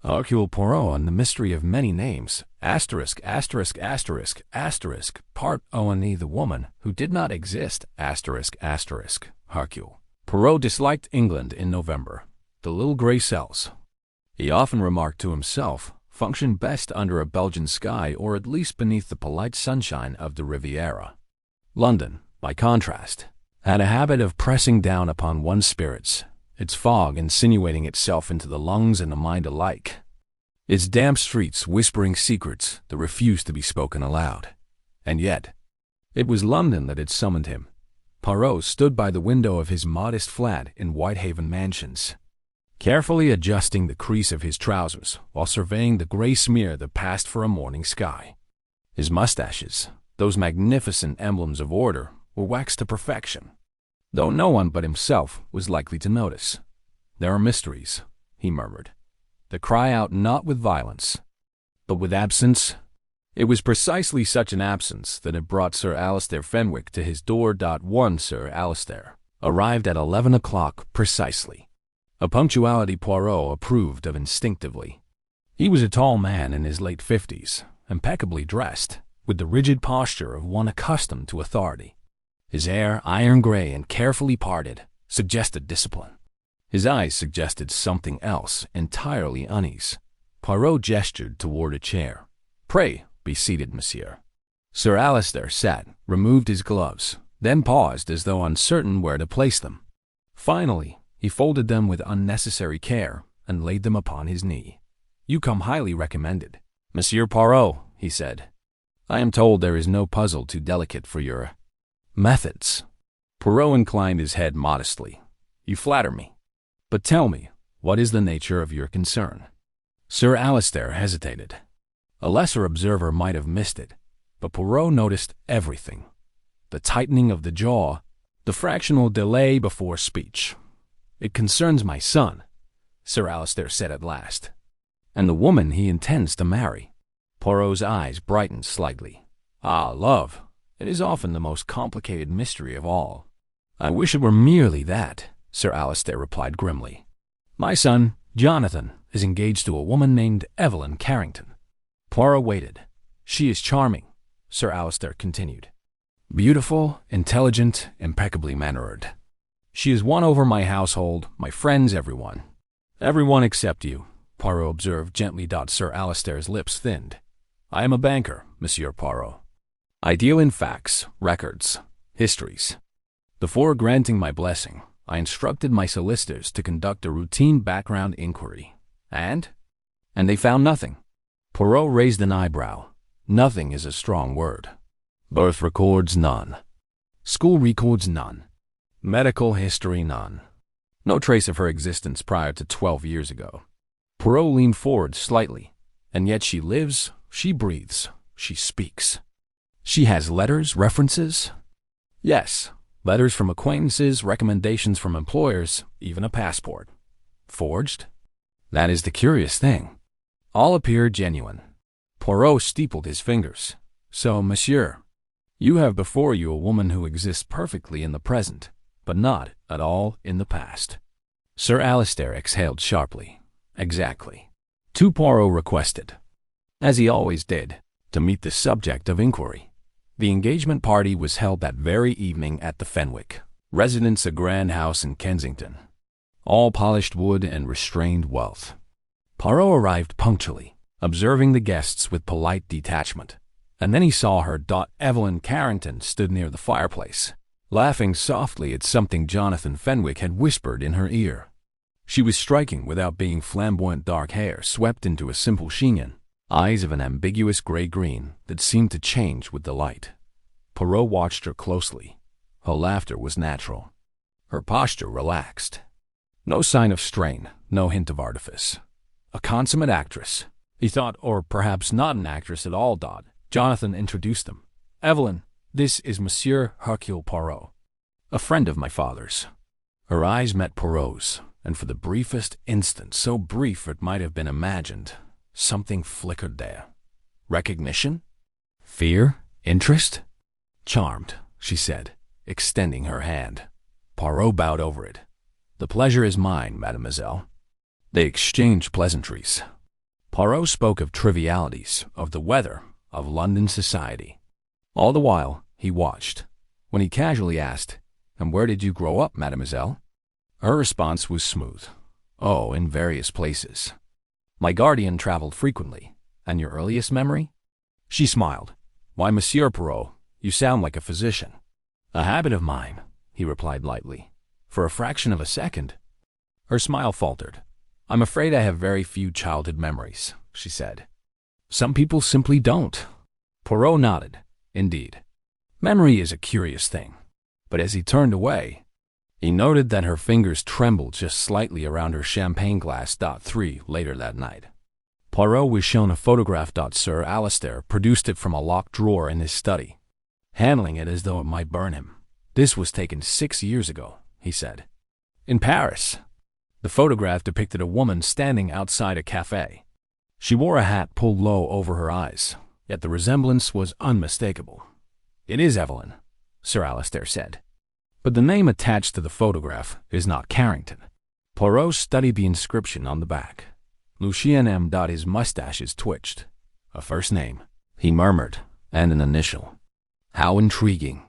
Hercule Poirot and the Mystery of Many Names, asterisk, asterisk, asterisk, asterisk, Part O&E the woman who did not exist, asterisk, asterisk, Hercule. Poirot disliked England in November. The little grey cells, he often remarked to himself, functioned best under a Belgian sky or at least beneath the polite sunshine of the Riviera. London, by contrast, had a habit of pressing down upon one's spirits, its fog insinuating itself into the lungs and the mind alike, its damp streets whispering secrets that refused to be spoken aloud. And yet, it was London that had summoned him. Poirot stood by the window of his modest flat in Whitehaven Mansions, carefully adjusting the crease of his trousers while surveying the gray smear that passed for a morning sky. His mustaches, those magnificent emblems of order, were waxed to perfection, though no one but himself was likely to notice. "There are mysteries," he murmured, "that cry out not with violence, but with absence." It was precisely such an absence that had brought Sir Alistair Fenwick to his door. One Sir Alistair arrived at 11 o'clock precisely, a punctuality Poirot approved of instinctively. He was a tall man in his late 50s, impeccably dressed, with the rigid posture of one accustomed to authority. His hair, iron gray and carefully parted, suggested discipline. His eyes suggested something else entirely unease. Poirot gestured toward a chair. "Pray, be seated, monsieur." Sir Alistair sat, removed his gloves, then paused as though uncertain where to place them. Finally, he folded them with unnecessary care and laid them upon his knee. "You come highly recommended, Monsieur Poirot," he said. "I am told there is no puzzle too delicate for your methods." Poirot inclined his head modestly. "You flatter me. But tell me, what is the nature of your concern?" Sir Alistair hesitated. A lesser observer might have missed it, but Poirot noticed everything. The tightening of the jaw, the fractional delay before speech. "It concerns my son," Sir Alistair said at last, "and the woman he intends to marry." Poirot's eyes brightened slightly. "Ah, love. It is often the most complicated mystery of all." "I wish it were merely that," Sir Alistair replied grimly. "My son, Jonathan, is engaged to a woman named Evelyn Carrington." Poirot waited. "She is charming," Sir Alistair continued. "Beautiful, intelligent, impeccably mannered. She has won over my household, my friends, everyone." "Everyone except you," Poirot observed gently. Sir Alistair's lips thinned. "I am a banker, Monsieur Poirot. I deal in facts, records, histories. Before granting my blessing, I instructed my solicitors to conduct a routine background inquiry. And they found nothing." Poirot raised an eyebrow. "Nothing is a strong word. Birth records, none. School records, none. Medical history, none. No trace of her existence prior to 12 years ago." Poirot leaned forward slightly. "And yet she lives, she breathes, she speaks. She has letters, references?" "Yes, letters from acquaintances, recommendations from employers, even a passport." "Forged?" "That is the curious thing. All appear genuine." Poirot steepled his fingers. "So, monsieur, you have before you a woman who exists perfectly in the present, but not at all in the past." Sir Alistair exhaled sharply. "Exactly." Poirot requested, as he always did, to meet the subject of inquiry. The engagement party was held that very evening at the Fenwick residence, a grand house in Kensington, all polished wood and restrained wealth. Poirot arrived punctually, observing the guests with polite detachment, and then he saw her. Evelyn Carrington stood near the fireplace, laughing softly at something Jonathan Fenwick had whispered in her ear. She was striking without being flamboyant, dark hair swept into a simple chignon, eyes of an ambiguous gray-green that seemed to change with the light. Poirot watched her closely. Her laughter was natural, her posture relaxed. No sign of strain, no hint of artifice. A consummate actress, he thought, or perhaps not an actress at all. Jonathan introduced them. "Evelyn, this is Monsieur Hercule Poirot, a friend of my father's." Her eyes met Poirot's, and for the briefest instant, so brief it might have been imagined, something flickered there. Recognition? Fear? Interest? "Charmed," she said, extending her hand. Poirot bowed over it. "The pleasure is mine, mademoiselle." They exchanged pleasantries. Poirot spoke of trivialities, of the weather, of London society. All the while, he watched. When he casually asked, "And where did you grow up, mademoiselle?" her response was smooth. "Oh, in various places. My guardian traveled frequently. And your earliest memory?" She smiled. "Why, Monsieur Poirot, you sound like a physician." "A habit of mine," he replied lightly. "For a fraction of a second." Her smile faltered. "I'm afraid I have very few childhood memories," she said. "Some people simply don't." Poirot nodded. Indeed. Memory is a curious thing. But as he turned away, he noted that her fingers trembled just slightly around her champagne glass. 3 Later that night, Poirot was shown a photograph. Sir Alistair produced it from a locked drawer in his study, handling it as though it might burn him. "This was taken 6 years ago," he said. "In Paris." The photograph depicted a woman standing outside a cafe. She wore a hat pulled low over her eyes, yet the resemblance was unmistakable. "It is Evelyn," Sir Alistair said. "But the name attached to the photograph is not Carrington." Poirot studied the inscription on the back. Lucien M. His mustaches twitched. "A first name," he murmured, "and an initial. How intriguing."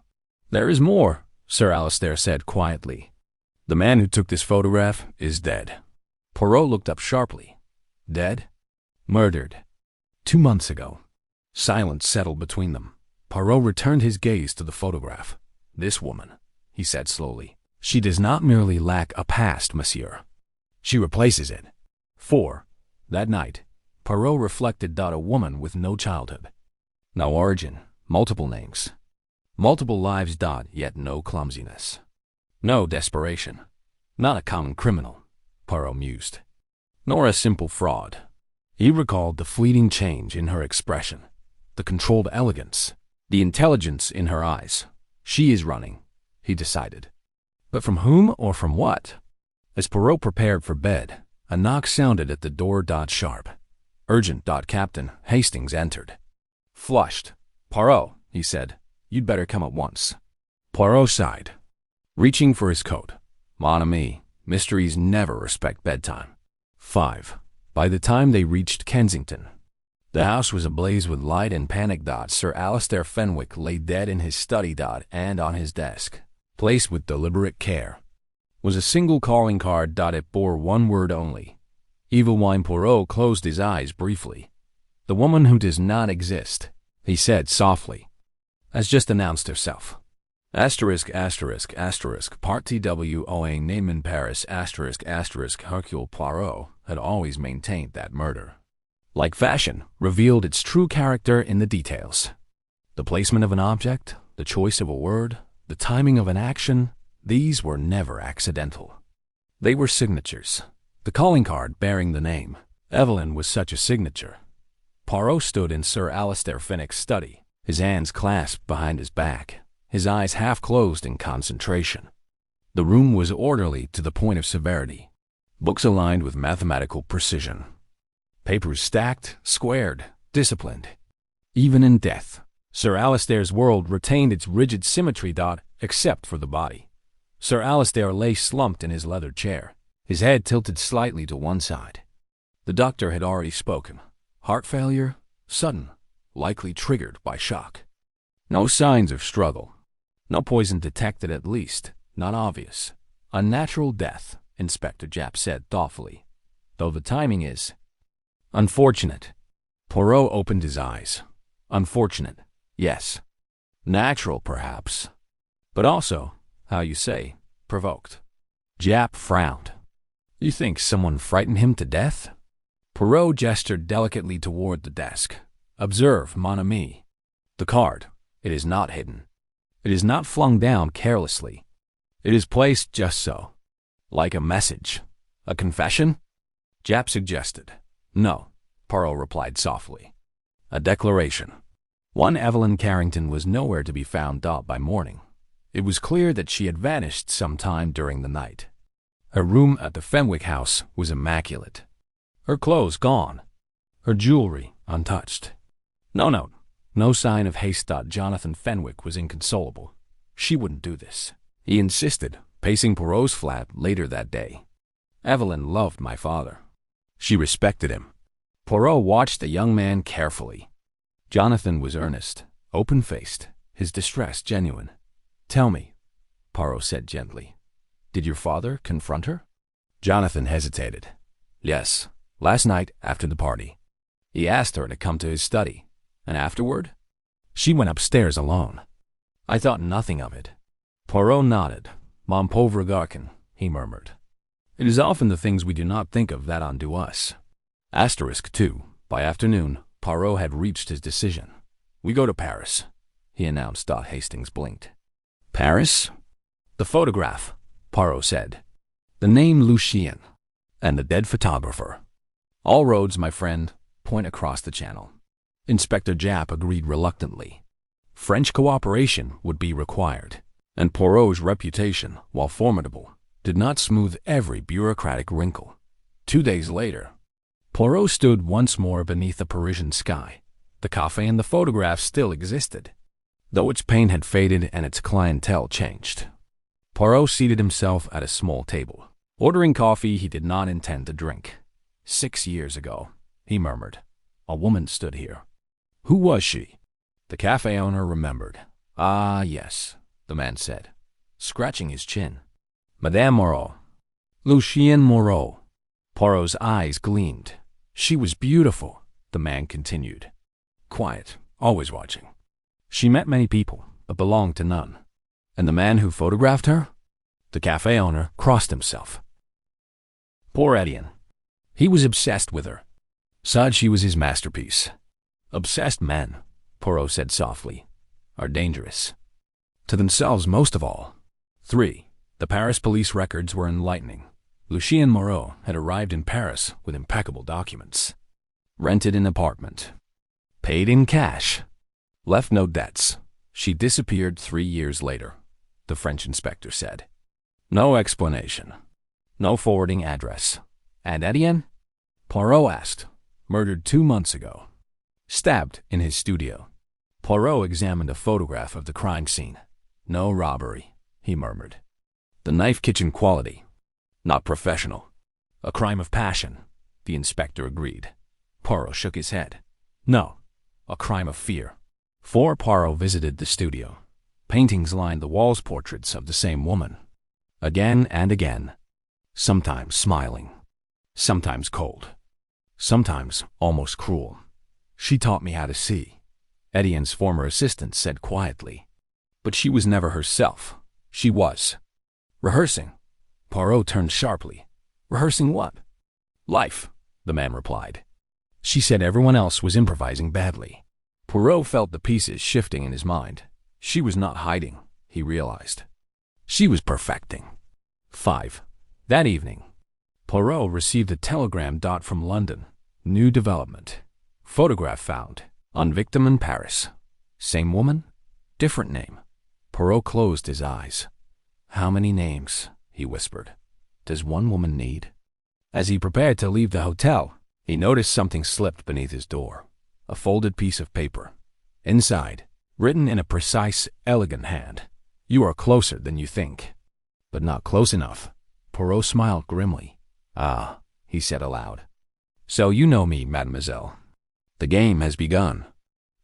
"There is more," Sir Alistair said quietly. "The man who took this photograph is dead." Poirot looked up sharply. "Dead?" "Murdered. 2 months ago." Silence settled between them. Poirot returned his gaze to the photograph. "This woman," he said slowly. "She does not merely lack a past, monsieur. She replaces it." 4. That night, Poirot reflected. A woman with no childhood. No origin, multiple names. Multiple lives. Yet no clumsiness. No desperation. Not a common criminal, Poirot mused. Nor a simple fraud. He recalled the fleeting change in her expression, the controlled elegance, the intelligence in her eyes. She is running, he decided. But from whom or from what? As Poirot prepared for bed, a knock sounded at the door. Sharp. Urgent. Captain Hastings entered. Flushed. "Poirot," he said, "you'd better come at once." Poirot sighed, reaching for his coat. Mon ami, mysteries never respect bedtime. 5. By the time they reached Kensington, the house was ablaze with light and panic. Sir Alistair Fenwick lay dead in his study. And on his desk, placed with deliberate care, was a single calling card. It bore one word only. Evelyn. Poirot closed his eyes briefly. "The woman who does not exist," he said softly, "has just announced herself. Asterisk, asterisk, asterisk, part TWOA name in Paris, asterisk, asterisk, Hercule Poirot had always maintained that murder, like fashion, revealed its true character in the details. The placement of an object, the choice of a word, the timing of an action, these were never accidental. They were signatures. The calling card bearing the name Evelyn was such a signature. Poirot stood in Sir Alistair Fenwick's study, his hands clasped behind his back, his eyes half closed in concentration. The room was orderly to the point of severity. Books aligned with mathematical precision. Papers stacked, squared, disciplined. Even in death, Sir Alistair's world retained its rigid symmetry. Except for the body. Sir Alistair lay slumped in his leather chair, his head tilted slightly to one side. The doctor had already spoken. Heart failure, sudden, likely triggered by shock. No signs of struggle. No poison detected, at least, not obvious. Unnatural death, Inspector Japp said thoughtfully, though the timing is unfortunate. Poirot opened his eyes. Unfortunate, yes. Natural, perhaps. But also, how you say, provoked. Japp frowned. "You think someone frightened him to death?" Poirot gestured delicately toward the desk. "Observe, mon ami. The card. It is not hidden. It is not flung down carelessly. It is placed just so. Like a message. A confession?" Japp suggested. "No," Poirot replied softly. "A declaration." One Evelyn Carrington was nowhere to be found. By morning, it was clear that she had vanished some time during the night. Her room at the Fenwick house was immaculate. Her clothes gone. Her jewelry untouched. No note. No sign of haste. Jonathan Fenwick was inconsolable. She wouldn't do this, he insisted, pacing Poirot's flat later that day. "Evelyn loved my father. She respected him." Poirot watched the young man carefully. Jonathan was earnest, open-faced, his distress genuine. "Tell me," Poirot said gently, "did your father confront her?" Jonathan hesitated. "Yes, last night after the party. He asked her to come to his study. And afterward? She went upstairs alone. I thought nothing of it." Poirot nodded. "Mon pauvre garçon," he murmured. "It is often the things we do not think of that undo us." Asterisk 2. By afternoon, Poirot had reached his decision. "We go to Paris," he announced. Hastings blinked. "Paris?" "The photograph," Poirot said. "The name Lucien. And the dead photographer. All roads, my friend, point across the channel." Inspector Japp agreed reluctantly. French cooperation would be required, and Poirot's reputation, while formidable, did not smooth every bureaucratic wrinkle. 2 days later, Poirot stood once more beneath the Parisian sky. The café and the photograph still existed, though its paint had faded and its clientele changed. Poirot seated himself at a small table, ordering coffee he did not intend to drink. 6 years ago, he murmured, a woman stood here. Who was she? The cafe owner remembered. "Ah, yes," the man said, scratching his chin. "Madame Moreau. Lucienne Moreau." Poirot's eyes gleamed. "She was beautiful," the man continued. "Quiet, always watching. She met many people, but belonged to none." "And the man who photographed her?" The cafe owner crossed himself. "Poor Etienne. He was obsessed with her. Said she was his masterpiece." "Obsessed men," Poirot said softly, "are dangerous. To themselves most of all." 3. The Paris police records were enlightening. Lucienne Moreau had arrived in Paris with impeccable documents. Rented an apartment. Paid in cash. Left no debts. She disappeared 3 years later, the French inspector said. No explanation. No forwarding address. And Etienne? Poirot asked. Murdered 2 months ago. Stabbed in his studio. Poirot examined a photograph of the crime scene. No robbery, he murmured. The knife kitchen quality. Not professional. A crime of passion, the inspector agreed. Poirot shook his head. No, a crime of fear. 4. Poirot visited the studio. Paintings lined the walls, portraits of the same woman. Again and again. Sometimes smiling. Sometimes cold. Sometimes almost cruel. She taught me how to see, Etienne's former assistant said quietly. But she was never herself. She was. Rehearsing. Poirot turned sharply. Rehearsing what? Life, the man replied. She said everyone else was improvising badly. Poirot felt the pieces shifting in his mind. She was not hiding, he realized. She was perfecting. 5. That evening, Poirot received a telegram from London. New development. Photograph found. On victim in Paris. Same woman? Different name. Poirot closed his eyes. How many names? He whispered. Does one woman need? As he prepared to leave the hotel, he noticed something slipped beneath his door. A folded piece of paper. Inside, written in a precise, elegant hand. You are closer than you think. But not close enough. Poirot smiled grimly. Ah, he said aloud. So you know me, mademoiselle. The game has begun.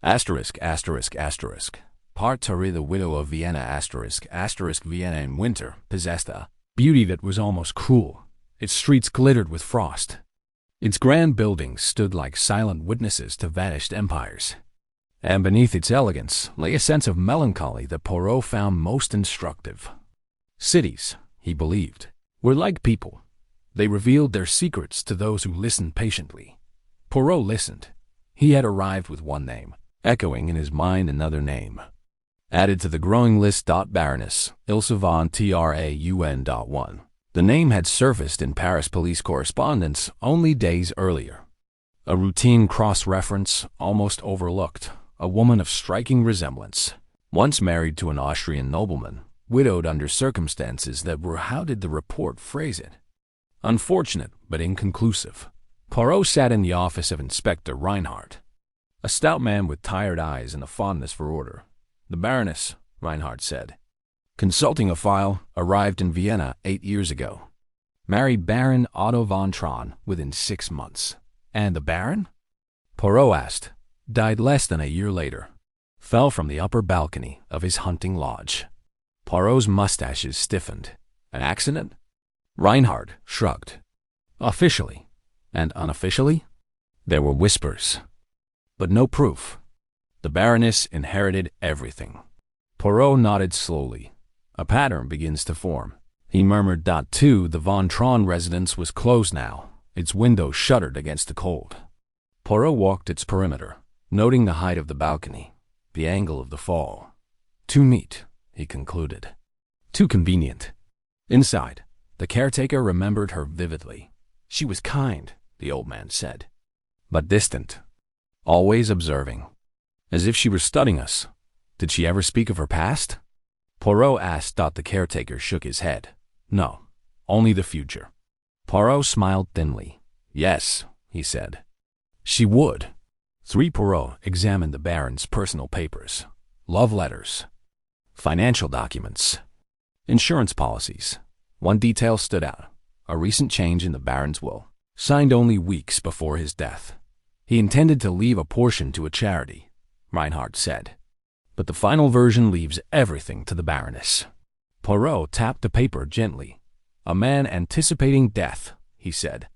Asterisk, asterisk, asterisk. Part Tari, the widow of Vienna, asterisk, asterisk. Vienna in winter possessed a beauty that was almost cruel. Its streets glittered with frost. Its grand buildings stood like silent witnesses to vanished empires. And beneath its elegance lay a sense of melancholy that Poirot found most instructive. Cities, he believed, were like people. They revealed their secrets to those who listened patiently. Poirot listened. He had arrived with one name, echoing in his mind another name. Added to the growing list. Baroness Ilse von Traun.1. The name had surfaced in Paris police correspondence only days earlier. A routine cross-reference, almost overlooked. A woman of striking resemblance. Once married to an Austrian nobleman. Widowed under circumstances that were, how did the report phrase it? Unfortunate, but inconclusive. Poirot sat in the office of Inspector Reinhardt, a stout man with tired eyes and a fondness for order. The Baroness, Reinhardt said, consulting a file, arrived in Vienna 8 years ago. Married Baron Otto von Traun within 6 months. And the Baron? Poirot asked. Died less than a year later. Fell from the upper balcony of his hunting lodge. Poirot's mustaches stiffened. An accident? Reinhardt shrugged. Officially and unofficially, there were whispers, but no proof. The Baroness inherited everything. Poirot nodded slowly. A pattern begins to form. He murmured. The Von Traun residence was closed now, its windows shuttered against the cold. Poirot walked its perimeter, noting the height of the balcony, the angle of the fall. Too neat, he concluded. Too convenient. Inside, the caretaker remembered her vividly. She was kind, the old man said, but distant, always observing, as if she were studying us. Did she ever speak of her past? Poirot asked. The caretaker shook his head. No, only the future. Poirot smiled thinly. Yes, he said. She would. 3. Poirot examined the Baron's personal papers, love letters, financial documents, insurance policies. One detail stood out, a recent change in the Baron's will, signed only weeks before his death. He intended to leave a portion to a charity, Reinhardt said. But the final version leaves everything to the Baroness. Poirot tapped the paper gently. A man anticipating death, he said,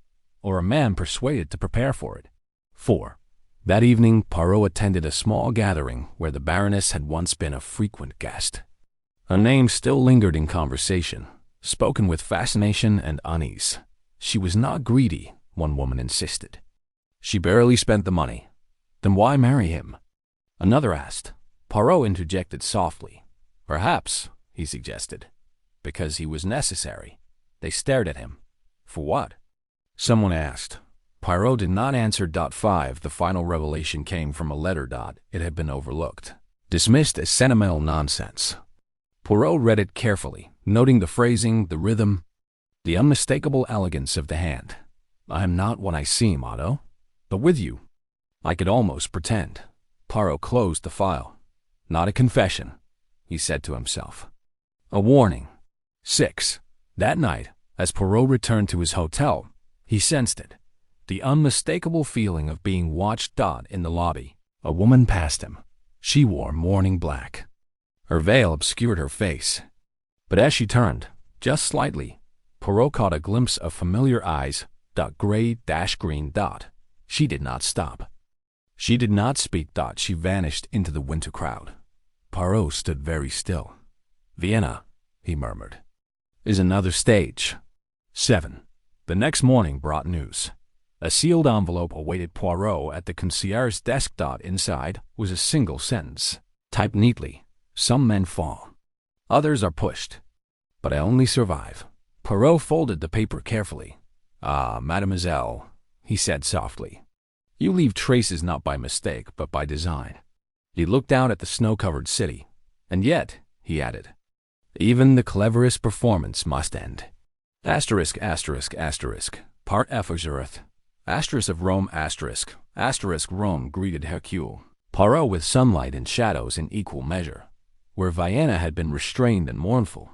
or a man persuaded to prepare for it. 4. That evening, Poirot attended a small gathering where the Baroness had once been a frequent guest. Her name still lingered in conversation, spoken with fascination and unease. She was not greedy, one woman insisted. She barely spent the money. Then why marry him? Another asked. Poirot interjected softly. Perhaps, he suggested, because he was necessary. They stared at him. For what? Someone asked. Poirot did not answer. 5. The final revelation came from a letter. It had been overlooked, dismissed as sentimental nonsense. Poirot read it carefully, noting the phrasing, the rhythm, the unmistakable elegance of the hand. I am not what I seem, Otto, but with you, I could almost pretend. Poirot closed the file. Not a confession, he said to himself. A warning. 6. That night, as Poirot returned to his hotel, he sensed it. The unmistakable feeling of being watched. In the lobby, a woman passed him. She wore mourning black. Her veil obscured her face. But as she turned, just slightly, Poirot caught a glimpse of familiar eyes. Gray-green. She did not stop. She did not speak. She vanished into the winter crowd. Poirot stood very still. Vienna, he murmured, is another stage. 7. The next morning brought news. A sealed envelope awaited Poirot at the concierge's desk. Inside was a single sentence, typed neatly. Some men fall. Others are pushed. But I only survive. Poirot folded the paper carefully. Ah, mademoiselle, he said softly. You leave traces not by mistake, but by design. He looked out at the snow-covered city. And yet, he added, even the cleverest performance must end. Asterisk. Part F of Zurich. Asterisk of Rome. Asterisk Rome greeted Hercule Poirot with sunlight and shadows in equal measure, where Vienna had been restrained and mournful.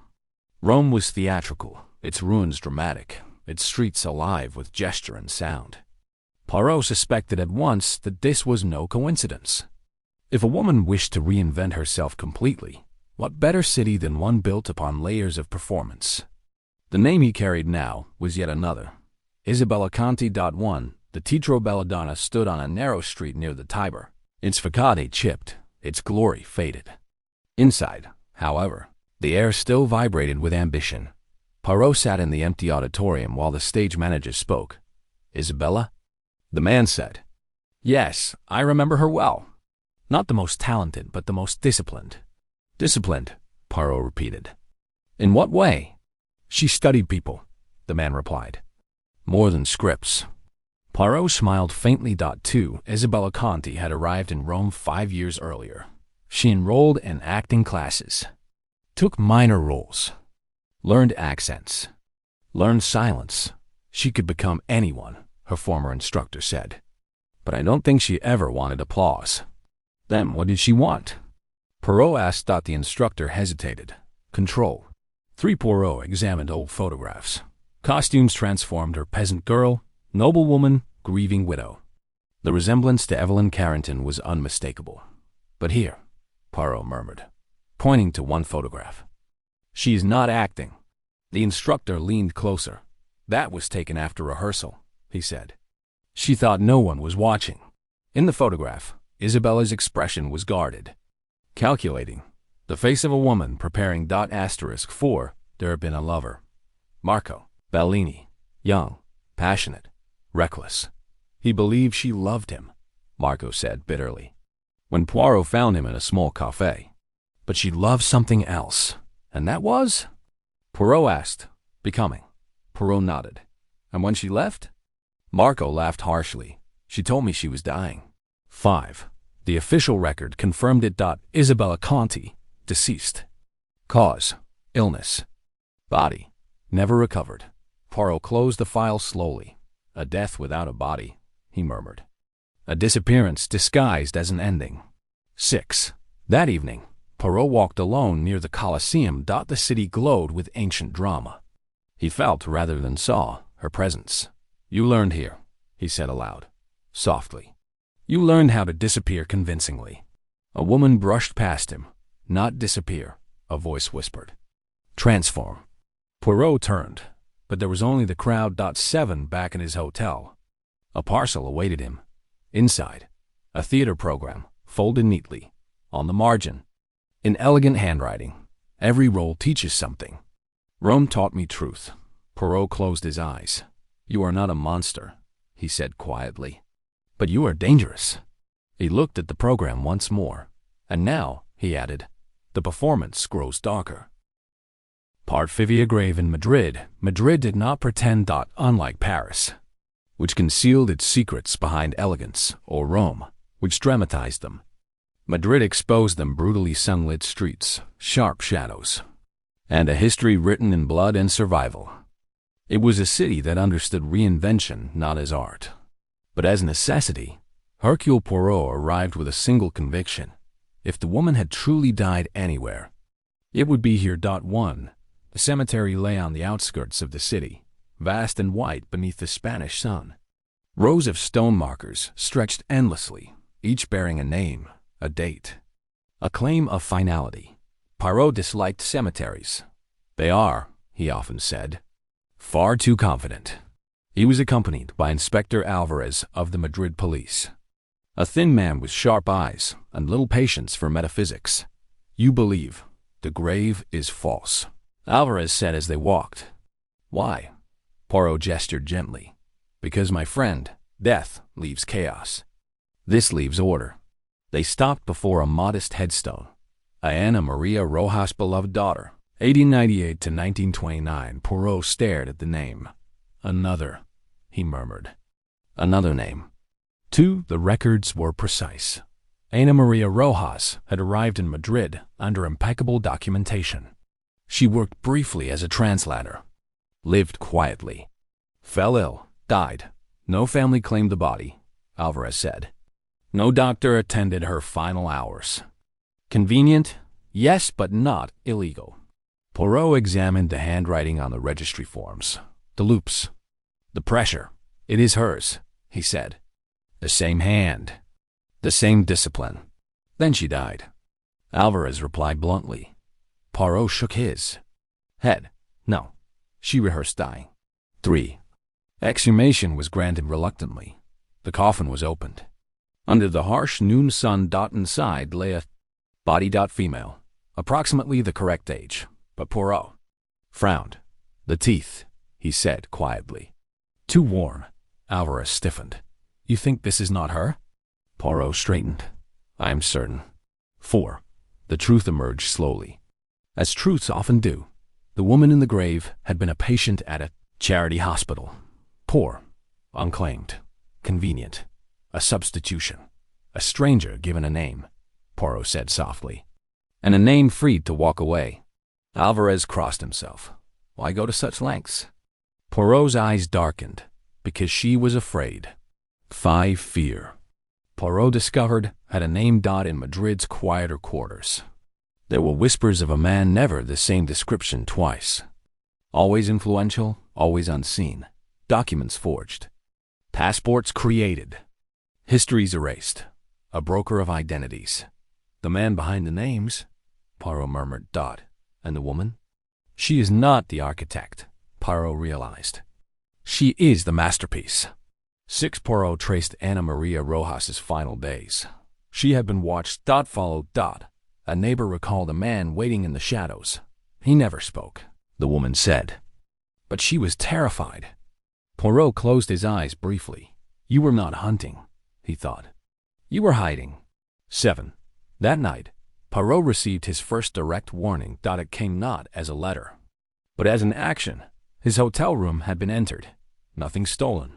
Rome was theatrical, its ruins dramatic, its streets alive with gesture and sound. Poirot suspected at once that this was no coincidence. If a woman wished to reinvent herself completely, what better city than one built upon layers of performance? The name he carried now was yet another. Isabella Conti. 1. The Teatro Belladonna stood on a narrow street near the Tiber, its facade chipped, its glory faded. Inside, however, the air still vibrated with ambition. Poirot sat in the empty auditorium while the stage manager spoke. Isabella? The man said. Yes, I remember her well. Not the most talented, but the most disciplined. Disciplined, Poirot repeated. In what way? She studied people, the man replied. More than scripts. Poirot smiled faintly. 2. Isabella Conti had arrived in Rome 5 years earlier. She enrolled in acting classes, took minor roles, learned accents, learned silence. She could become anyone, her former instructor said. But I don't think she ever wanted applause. Then what did she want? Poirot asked. The instructor hesitated. Control. 3. Poirot examined old photographs. Costumes transformed her peasant girl, noblewoman, grieving widow. The resemblance to Evelyn Carrington was unmistakable. "But here," Poirot murmured, pointing to one photograph. "She is not acting." The instructor leaned closer. "That was taken after rehearsal," he said. "She thought no one was watching." In the photograph, Isabella's expression was guarded, calculating, the face of a woman preparing for there had been a lover. Marco Bellini, young, passionate, reckless. He believed she loved him, Marco said bitterly, when Poirot found him in a small cafe. But she loved something else, and that was? Poirot asked, becoming. Poirot nodded. And when she left? Marco laughed harshly. She told me she was dying. 5. The official record confirmed it. Isabella Conti, deceased. Cause, illness. Body, never recovered. Poirot closed the file slowly. A death without a body, he murmured. A disappearance disguised as an ending. 6. That evening, Poirot walked alone near the Colosseum. The city glowed with ancient drama. He felt rather than saw her presence. "You learned here," he said aloud, softly. "You learned how to disappear convincingly." A woman brushed past him. "Not disappear," a voice whispered. "Transform." Poirot turned, but there was only the crowd. 7 back in his hotel. A parcel awaited him. Inside, a theater program, folded neatly, on the margin. In elegant handwriting, every role teaches something. Rome taught me truth. Poirot closed his eyes. "You are not a monster," he said quietly. "But you are dangerous." He looked at the program once more. "And now," he added, "the performance grows darker." Part Fivia grave in Madrid. Madrid did not pretend. Unlike Paris, which concealed its secrets behind elegance, or Rome, which dramatized them. Madrid exposed them. Brutally sunlit streets, sharp shadows, and a history written in blood and survival. It was a city that understood reinvention not as art, but as necessity. Hercule Poirot arrived with a single conviction. If the woman had truly died anywhere, it would be here. 1. The cemetery lay on the outskirts of the city, vast and white beneath the Spanish sun. Rows of stone markers stretched endlessly, each bearing a name, a date, a claim of finality. Poirot disliked cemeteries. "They are," he often said, "far too confident." He was accompanied by Inspector Alvarez of the Madrid police, a thin man with sharp eyes and little patience for metaphysics. "You believe the grave is false," Alvarez said as they walked. "Why?" Poirot gestured gently. "Because, my friend, death leaves chaos. This leaves order." They stopped before a modest headstone. Ana Maria Rojas' beloved daughter, 1898 to 1929. Poirot stared at the name. "Another," he murmured. "Another name." 2. The records were precise. Ana Maria Rojas had arrived in Madrid under impeccable documentation. She worked briefly as a translator, lived quietly, fell ill, died. No family claimed the body, Alvarez said. No doctor attended her final hours. Convenient? Yes, but not illegal. Poirot examined the handwriting on the registry forms, the loops, the pressure. "It is hers," he said. "The same hand, the same discipline." "Then she died," Alvarez replied bluntly. Poirot shook his head. "No, she rehearsed dying." 3. Exhumation was granted reluctantly. The coffin was opened. Under the harsh noon sun. Inside lay a body. Female, approximately the correct age, but Poirot frowned. "The teeth," he said quietly. "Too warm." Alvarez stiffened. "You think this is not her?" Poirot straightened. "I am certain." 4. The truth emerged slowly, as truths often do. The woman in the grave had been a patient at a charity hospital. Poor, unclaimed, convenient, a substitution, a stranger given a name, Poirot said softly, and a name freed to walk away. Alvarez crossed himself. Why go to such lengths? Poirot's eyes darkened, because she was afraid. 5. Fear. Poirot discovered had a name. In Madrid's quieter quarters. There were whispers of a man, never the same description twice. Always influential, always unseen. Documents forged. Passports created. History's erased. A broker of identities. The man behind the names, Poirot murmured. And the woman? She is not the architect, Poirot realized. She is the masterpiece. 6. Poirot traced Ana Maria Rojas's final days. She had been watched. Followed. A neighbor recalled a man waiting in the shadows. He never spoke, the woman said. But she was terrified. Poirot closed his eyes briefly. You were not hunting, he thought. You were hiding. 7. That night, Poirot received his first direct warning. It came not as a letter, but as an action. His hotel room had been entered. Nothing stolen.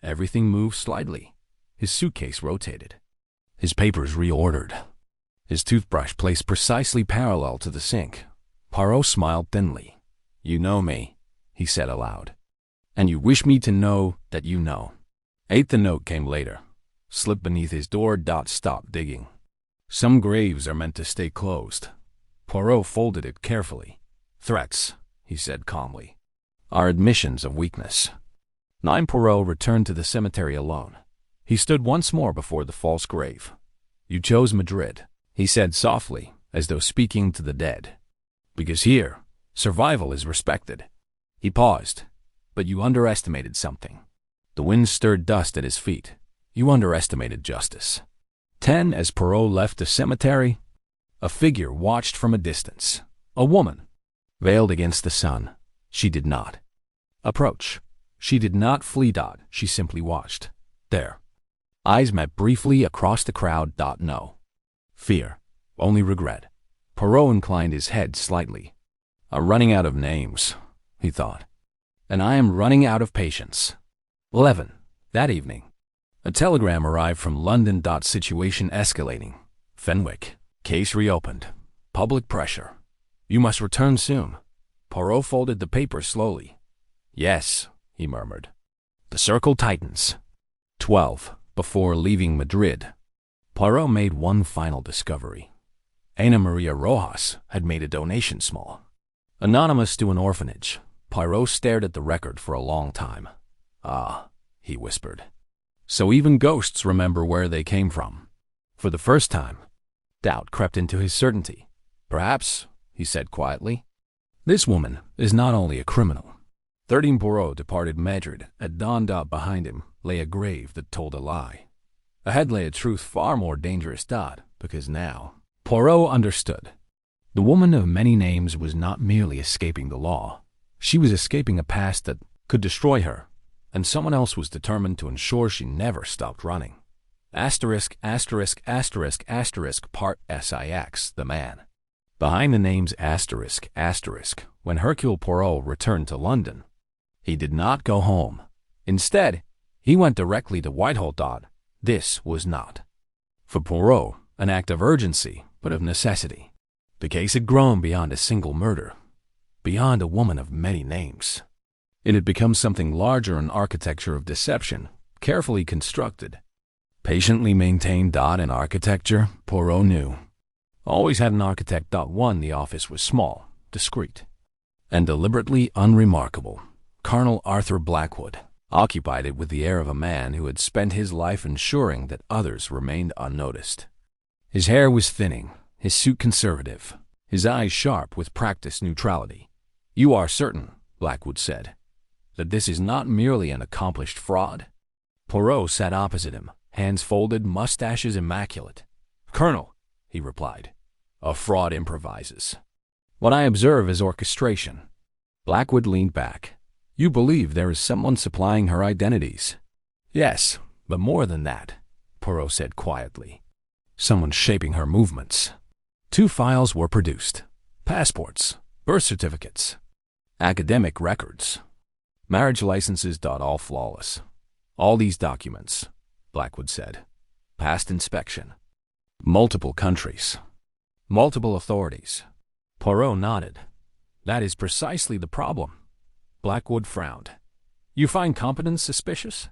Everything moved slightly. His suitcase rotated. His papers reordered. His toothbrush placed precisely parallel to the sink. Poirot smiled thinly. You know me, he said aloud. And you wish me to know that you know. 8. The note came later. Slipped beneath his door. Stop digging. Some graves are meant to stay closed. Poirot folded it carefully. Threats, he said calmly, are admissions of weakness. 9. Poirot returned to the cemetery alone. He stood once more before the false grave. You chose Madrid, he said softly, as though speaking to the dead. Because here, survival is respected. He paused. But you underestimated something. The wind stirred dust at his feet. You underestimated justice. 10. As Poirot left the cemetery, a figure watched from a distance. A woman, veiled against the sun. She did not approach. She did not flee. She simply watched. There. Eyes met briefly across the crowd. No fear, only regret. Poirot inclined his head slightly. I'm running out of names, he thought. And I am running out of patience. 11. That evening, a telegram arrived from London. Situation escalating. Fenwick. Case reopened. Public pressure. You must return soon. Poirot folded the paper slowly. Yes, he murmured. The circle tightens. 12. Before leaving Madrid, Poirot made one final discovery. Ana Maria Rojas had made a donation small. Anonymous to an orphanage. Poirot stared at the record for a long time. Ah, he whispered. So even ghosts remember where they came from. For the first time, doubt crept into his certainty. Perhaps, he said quietly, this woman is not only a criminal. 13. Poirot departed Madrid. At dawn. Behind him lay a grave that told a lie. Ahead lay a truth far more dangerous. Because now, Poirot understood. The woman of many names was not merely escaping the law. She was escaping a past that could destroy her, and someone else was determined to ensure she never stopped running. Asterisk, asterisk, asterisk, asterisk, part SIX, the man. Behind the names asterisk, asterisk, when Hercule Poirot returned to London, he did not go home. Instead, he went directly to Whitehall. This was not, for Poirot, an act of urgency, but of necessity. The case had grown beyond a single murder, beyond a woman of many names. It had become something larger, an architecture of deception, carefully constructed, patiently maintained. In architecture, Poirot knew. Always had an architect. 1. The office was small, discreet, and deliberately unremarkable. Colonel Arthur Blackwood occupied it with the air of a man who had spent his life ensuring that others remained unnoticed. His hair was thinning, his suit conservative, his eyes sharp with practiced neutrality. You are certain, Blackwood said, that this is not merely an accomplished fraud? Poirot sat opposite him, hands folded, mustaches immaculate. Colonel, he replied, a fraud improvises. What I observe is orchestration. Blackwood leaned back. You believe there is someone supplying her identities? Yes, but more than that, Poirot said quietly. Someone shaping her movements. 2 files were produced. Passports, birth certificates, academic records, marriage licenses. All flawless. All these documents, Blackwood said, passed inspection. Multiple countries, multiple authorities. Poirot nodded. That is precisely the problem. Blackwood frowned. You find competence suspicious?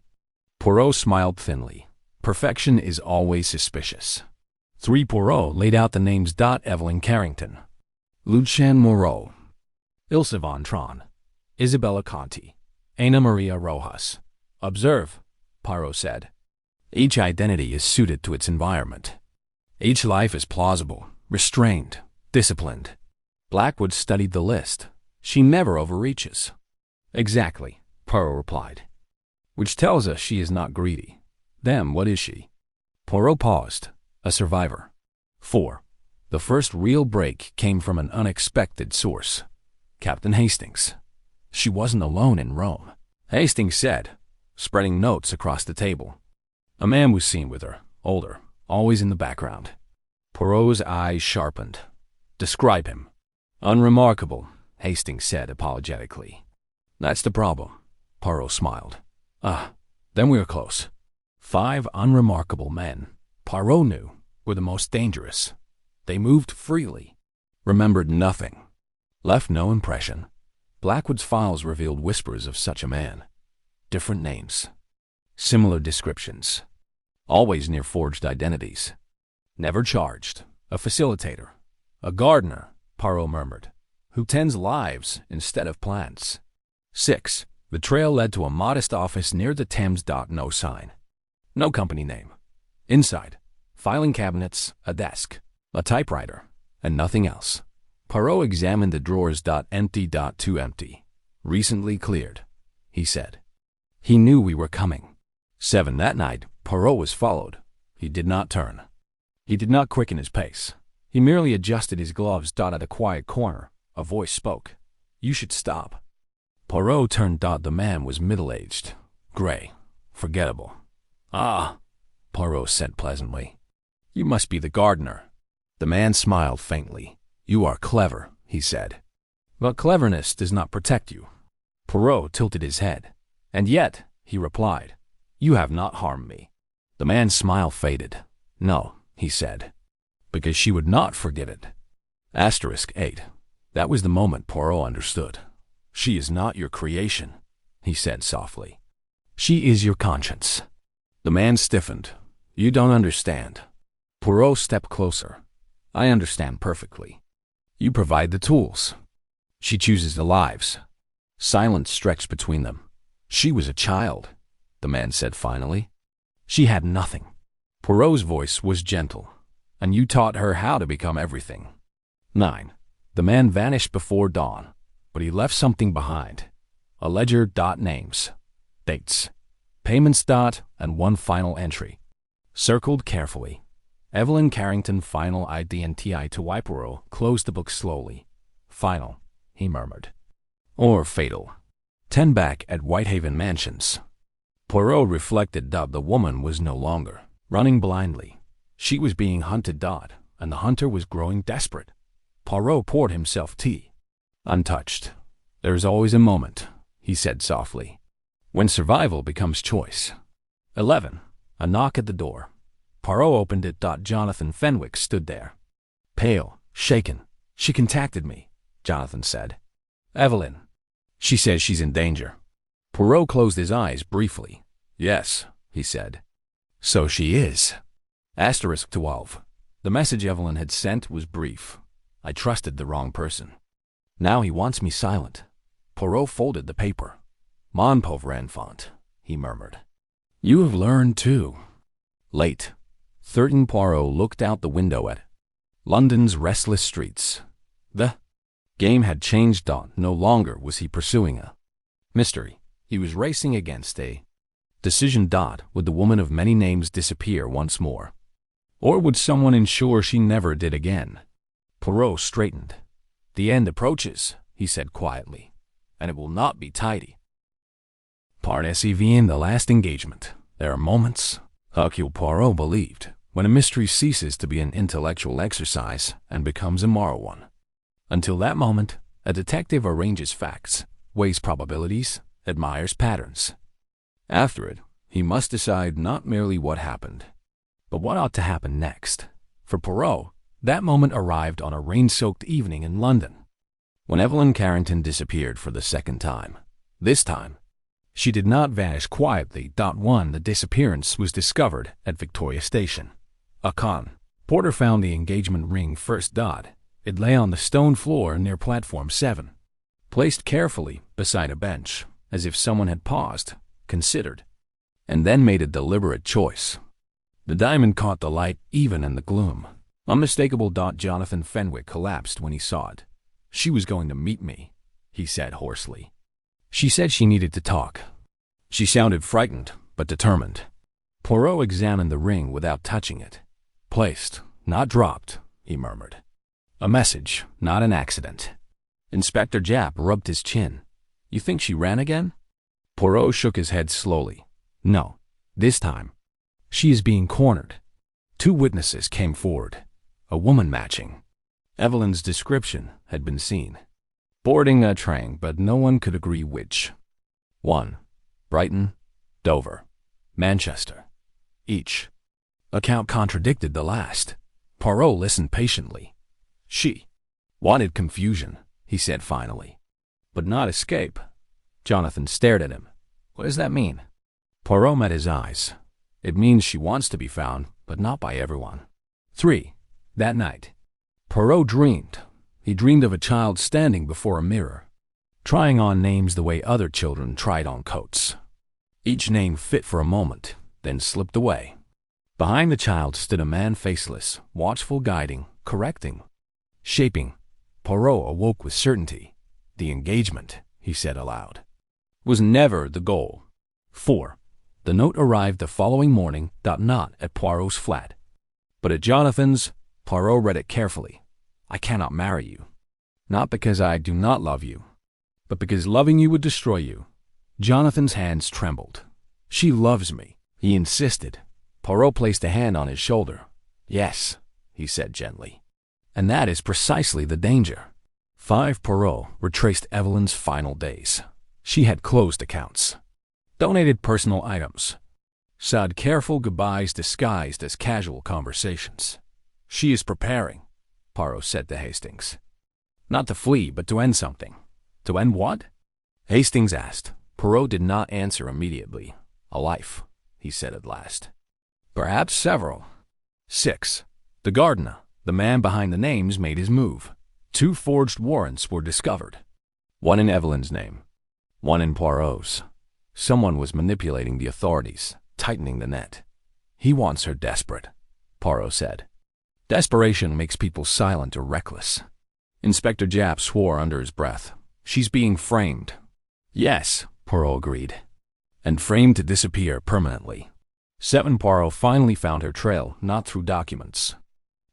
Poirot smiled thinly. Perfection is always suspicious. 3. Poirot laid out the names. Evelyn Carrington, Lucien Moreau, Ilse von Tron, Isabella Conti, Ana Maria Rojas. Observe, Poirot said. Each identity is suited to its environment. Each life is plausible, restrained, disciplined. Blackwood studied the list. She never overreaches. Exactly, Poirot replied. Which tells us she is not greedy. Then what is she? Poirot paused. A survivor. 4. The first real break came from an unexpected source. Captain Hastings. She wasn't alone in Rome, Hastings said, spreading notes across the table. A man was seen with her, older, always in the background. Poirot's eyes sharpened. Describe him. Unremarkable, Hastings said apologetically. That's the problem, Poirot smiled. Then we are close. 5 unremarkable men, Poirot knew, were the most dangerous. They moved freely, remembered nothing, left no impression. Blackwood's files revealed whispers of such a man. Different names, similar descriptions, always near forged identities. Never charged, a facilitator, a gardener, Poirot murmured, who tends lives instead of plants. 6. The trail led to a modest office near the Thames. No sign. No company name. Inside, filing cabinets, a desk, a typewriter, and nothing else. Poirot examined the drawers. Empty. Too empty. Recently cleared, he said. He knew we were coming. 7. That night, Poirot was followed. He did not turn. He did not quicken his pace. He merely adjusted his gloves. At a quiet corner, a voice spoke. You should stop. Poirot turned. The man was middle-aged, gray, forgettable. Ah, Poirot said pleasantly. You must be the gardener. The man smiled faintly. You are clever, he said. But cleverness does not protect you. Poirot tilted his head. And yet, he replied, you have not harmed me. The man's smile faded. No, he said, because she would not forgive it. *8. That was the moment Poirot understood. She is not your creation, he said softly. She is your conscience. The man stiffened. You don't understand. Poirot stepped closer. I understand perfectly. You provide the tools. She chooses the lives. Silence stretched between them. She was a child, the man said finally. She had nothing. Poirot's voice was gentle. And you taught her how to become everything. 9. The man vanished before dawn, but he left something behind. A ledger. Names, dates, payments. And one final entry. Circled carefully. Evelyn Carrington. Final identity to Poirot closed the book slowly. Final, he murmured. Or fatal. 10 back at Whitehaven Mansions. Poirot reflected. The woman was no longer running blindly. She was being hunted. And the hunter was growing desperate. Poirot poured himself tea. Untouched. There is always a moment, he said softly, when survival becomes choice. 11. A knock at the door. Poirot opened it. Jonathan Fenwick stood there. Pale, shaken. She contacted me, Jonathan said. Evelyn. She says she's in danger. Poirot closed his eyes briefly. Yes, he said. So she is. *12. The message Evelyn had sent was brief. I trusted the wrong person. Now he wants me silent. Poirot folded the paper. Mon pauvre enfant, he murmured. You have learned too. Late. 13. Poirot looked out the window at London's restless streets. The game had changed. No longer was he pursuing a mystery. He was racing against a decision. Would the woman of many names disappear once more? Or would someone ensure she never did again? Poirot straightened. The end approaches, he said quietly, and it will not be tidy. Part SEV. The last engagement. There are moments, Hercule Poirot believed, when a mystery ceases to be an intellectual exercise and becomes a moral one. Until that moment, a detective arranges facts, weighs probabilities, admires patterns. After it, he must decide not merely what happened, but what ought to happen next. For Poirot, that moment arrived on a rain-soaked evening in London, when Evelyn Carrington disappeared for the second time. This time, she did not vanish quietly. 1. The disappearance was discovered at Victoria Station. A porter found the engagement ring first. It lay on the stone floor near platform 7, placed carefully beside a bench, as if someone had paused, considered, and then made a deliberate choice. The diamond caught the light even in the gloom. Unmistakable. Jonathan Fenwick collapsed when he saw it. "She was going to meet me," he said hoarsely. "She said she needed to talk." She sounded frightened, but determined. Poirot examined the ring without touching it. "Placed, not dropped," he murmured. "A message, not an accident." Inspector Japp rubbed his chin. "You think she ran again?" Poirot shook his head slowly. "No, this time. She is being cornered." 2 witnesses came forward, a woman matching. Evelyn's description had been seen. Boarding a train, but no one could agree which. 1. Brighton, Dover, Manchester. Each account contradicted the last. Poirot listened patiently. "She wanted confusion," he said finally, "but not escape." Jonathan stared at him. "What does that mean?" Poirot met his eyes. "It means she wants to be found, but not by everyone." 3. That night, Poirot dreamed. He dreamed of a child standing before a mirror, trying on names the way other children tried on coats. Each name fit for a moment, then slipped away. Behind the child stood a man, faceless, watchful, guiding, correcting, shaping. Poirot awoke with certainty. "The engagement," he said aloud, "was never the goal." 4. The note arrived the following morning, not at Poirot's flat, but at Jonathan's. Poirot read it carefully. "I cannot marry you. Not because I do not love you, but because loving you would destroy you." Jonathan's hands trembled. "She loves me," he insisted. Poirot placed a hand on his shoulder. "Yes," he said gently. "And that is precisely the danger." 5. Poirot retraced Evelyn's final days. She had closed accounts, donated personal items, said careful goodbyes disguised as casual conversations. "She is preparing," Poirot said to Hastings. "Not to flee, but to end something." "To end what?" Hastings asked. Poirot did not answer immediately. "A life," he said at last. "Perhaps several." 6. The gardener, the man behind the names, made his move. 2 forged warrants were discovered. 1 in Evelyn's name, 1 in Poirot's. Someone was manipulating the authorities, tightening the net. "He wants her desperate," Poirot said. "Desperation makes people silent or reckless." Inspector Japp swore under his breath. "She's being framed." "Yes," Poirot agreed. "And framed to disappear permanently." 7. Poirot finally found her trail, not through documents,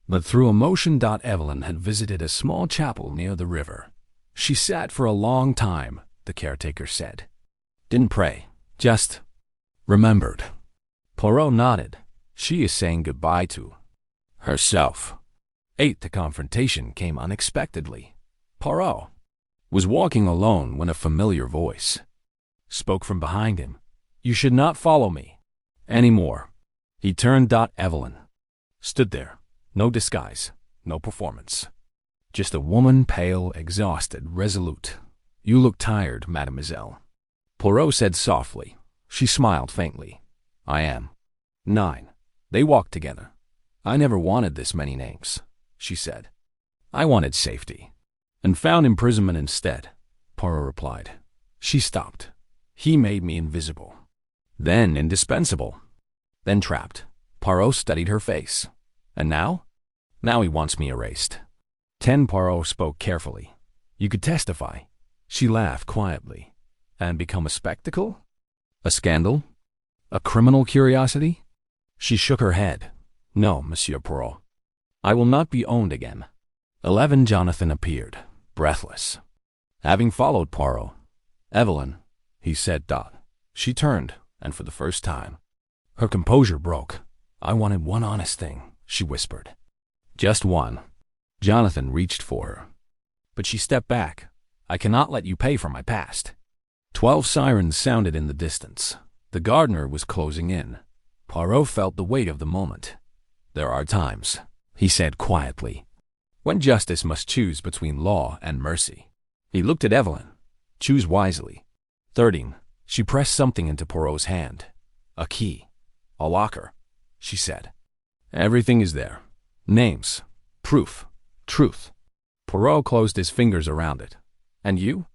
but through emotion. Evelyn had visited a small chapel near the river. She sat for a long time, the caretaker said. Didn't pray, just remembered. Poirot nodded. "She is saying goodbye to herself." 8. The confrontation came unexpectedly. Poirot was walking alone when a familiar voice spoke from behind him. "You should not follow me anymore." He turned. Evelyn stood there. No disguise, no performance. Just a woman, pale, exhausted, resolute. "You look tired, mademoiselle," Poirot said softly. She smiled faintly. "I am." 9. They walked together. "I never wanted this many names," she said. "I wanted safety, and found imprisonment instead," Poirot replied. She stopped. "He made me invisible, then indispensable, then trapped." Poirot studied her face. "And now?" "Now he wants me erased." 10. Poirot spoke carefully. "You could testify." She laughed quietly. "And become a spectacle? A scandal? A criminal curiosity?" She shook her head. "No, Monsieur Poirot. I will not be owned again." 11. Jonathan appeared, breathless, having followed Poirot. "Evelyn," he said. She turned, and for the first time, her composure broke. "I wanted one honest thing," she whispered. "Just one." Jonathan reached for her, but she stepped back. "I cannot let you pay for my past." 12 sirens sounded in the distance. The gardener was closing in. Poirot felt the weight of the moment. "There are times," he said quietly, "when justice must choose between law and mercy." He looked at Evelyn. "Choose wisely." 13. She pressed something into Poirot's hand. "A key. A locker," she said. "Everything is there. Names, proof, truth." Poirot closed his fingers around it. "And you?"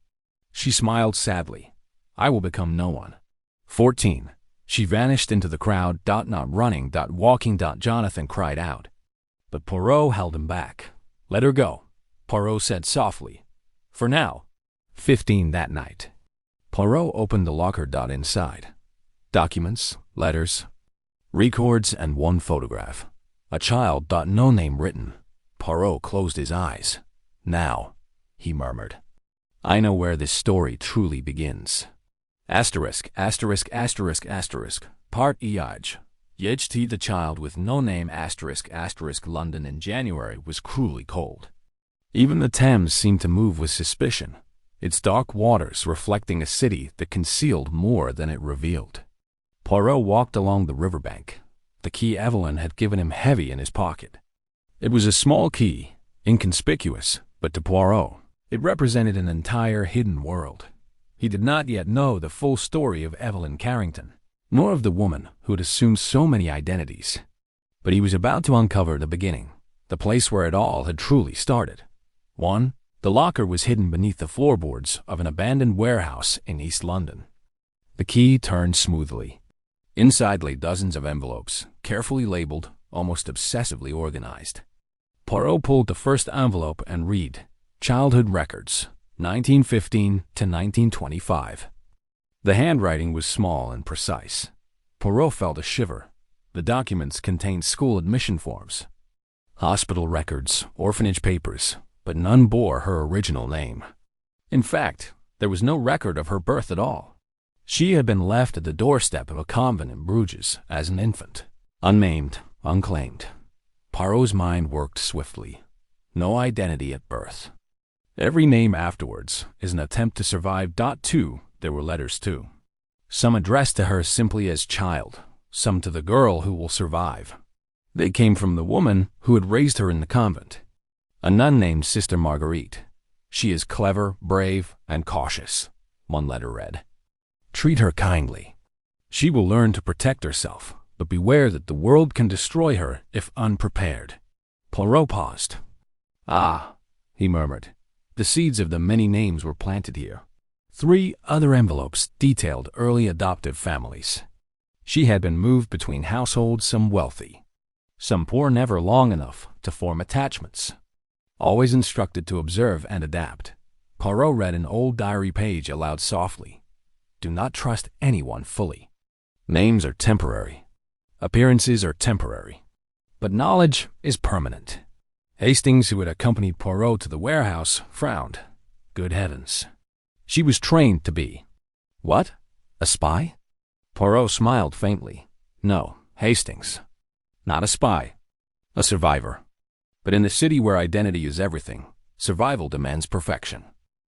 She smiled sadly. "I will become no one." 14. She vanished into the crowd. Not running. Walking. Jonathan cried out. But Poirot held him back. Let her go, Poirot said softly. For now. 15 that night. Poirot opened the locker. Inside. Documents, letters, records, and one photograph. A child. No name written. Poirot closed his eyes. Now, he murmured. I know where this story truly begins. Asterisk, asterisk, asterisk, asterisk. Part Ej. Yht the child with no name asterisk asterisk. London in January was cruelly cold. Even the Thames seemed to move with suspicion, its dark waters reflecting a city that concealed more than it revealed. Poirot walked along the riverbank. The key Evelyn had given him heavy in his pocket. It was a small key, inconspicuous, but to Poirot, it represented an entire hidden world. He did not yet know the full story of Evelyn Carrington, nor of the woman who had assumed so many identities. But he was about to uncover the beginning, the place where it all had truly started. 1. The locker was hidden beneath the floorboards of an abandoned warehouse in East London. The key turned smoothly. Inside lay dozens of envelopes, carefully labeled, almost obsessively organized. Poirot pulled the first envelope and read, Childhood Records, 1915 to 1925. The handwriting was small and precise. Poirot felt a shiver. The documents contained school admission forms, hospital records, orphanage papers, but none bore her original name. In fact, there was no record of her birth at all. She had been left at the doorstep of a convent in Bruges as an infant, unnamed, unclaimed. Poirot's mind worked swiftly. No identity at birth. Every name afterwards is an attempt to survive. 2. There were letters too. Some addressed to her simply as child, some to the girl who will survive. They came from the woman who had raised her in the convent, a nun named Sister Marguerite. She is clever, brave, and cautious, one letter read. Treat her kindly. She will learn to protect herself, but beware that the world can destroy her if unprepared. Poirot paused. Ah, he murmured. The seeds of the many names were planted here. 3 other envelopes detailed early adoptive families. She had been moved between households, some wealthy, some poor, never long enough to form attachments. Always instructed to observe and adapt. Poirot read an old diary page aloud softly. Do not trust anyone fully. Names are temporary. Appearances are temporary. But knowledge is permanent. Hastings, who had accompanied Poirot to the warehouse, frowned. Good heavens. She was trained to be. What? A spy? Poirot smiled faintly. No, Hastings. Not a spy. A survivor. But in the city where identity is everything, survival demands perfection.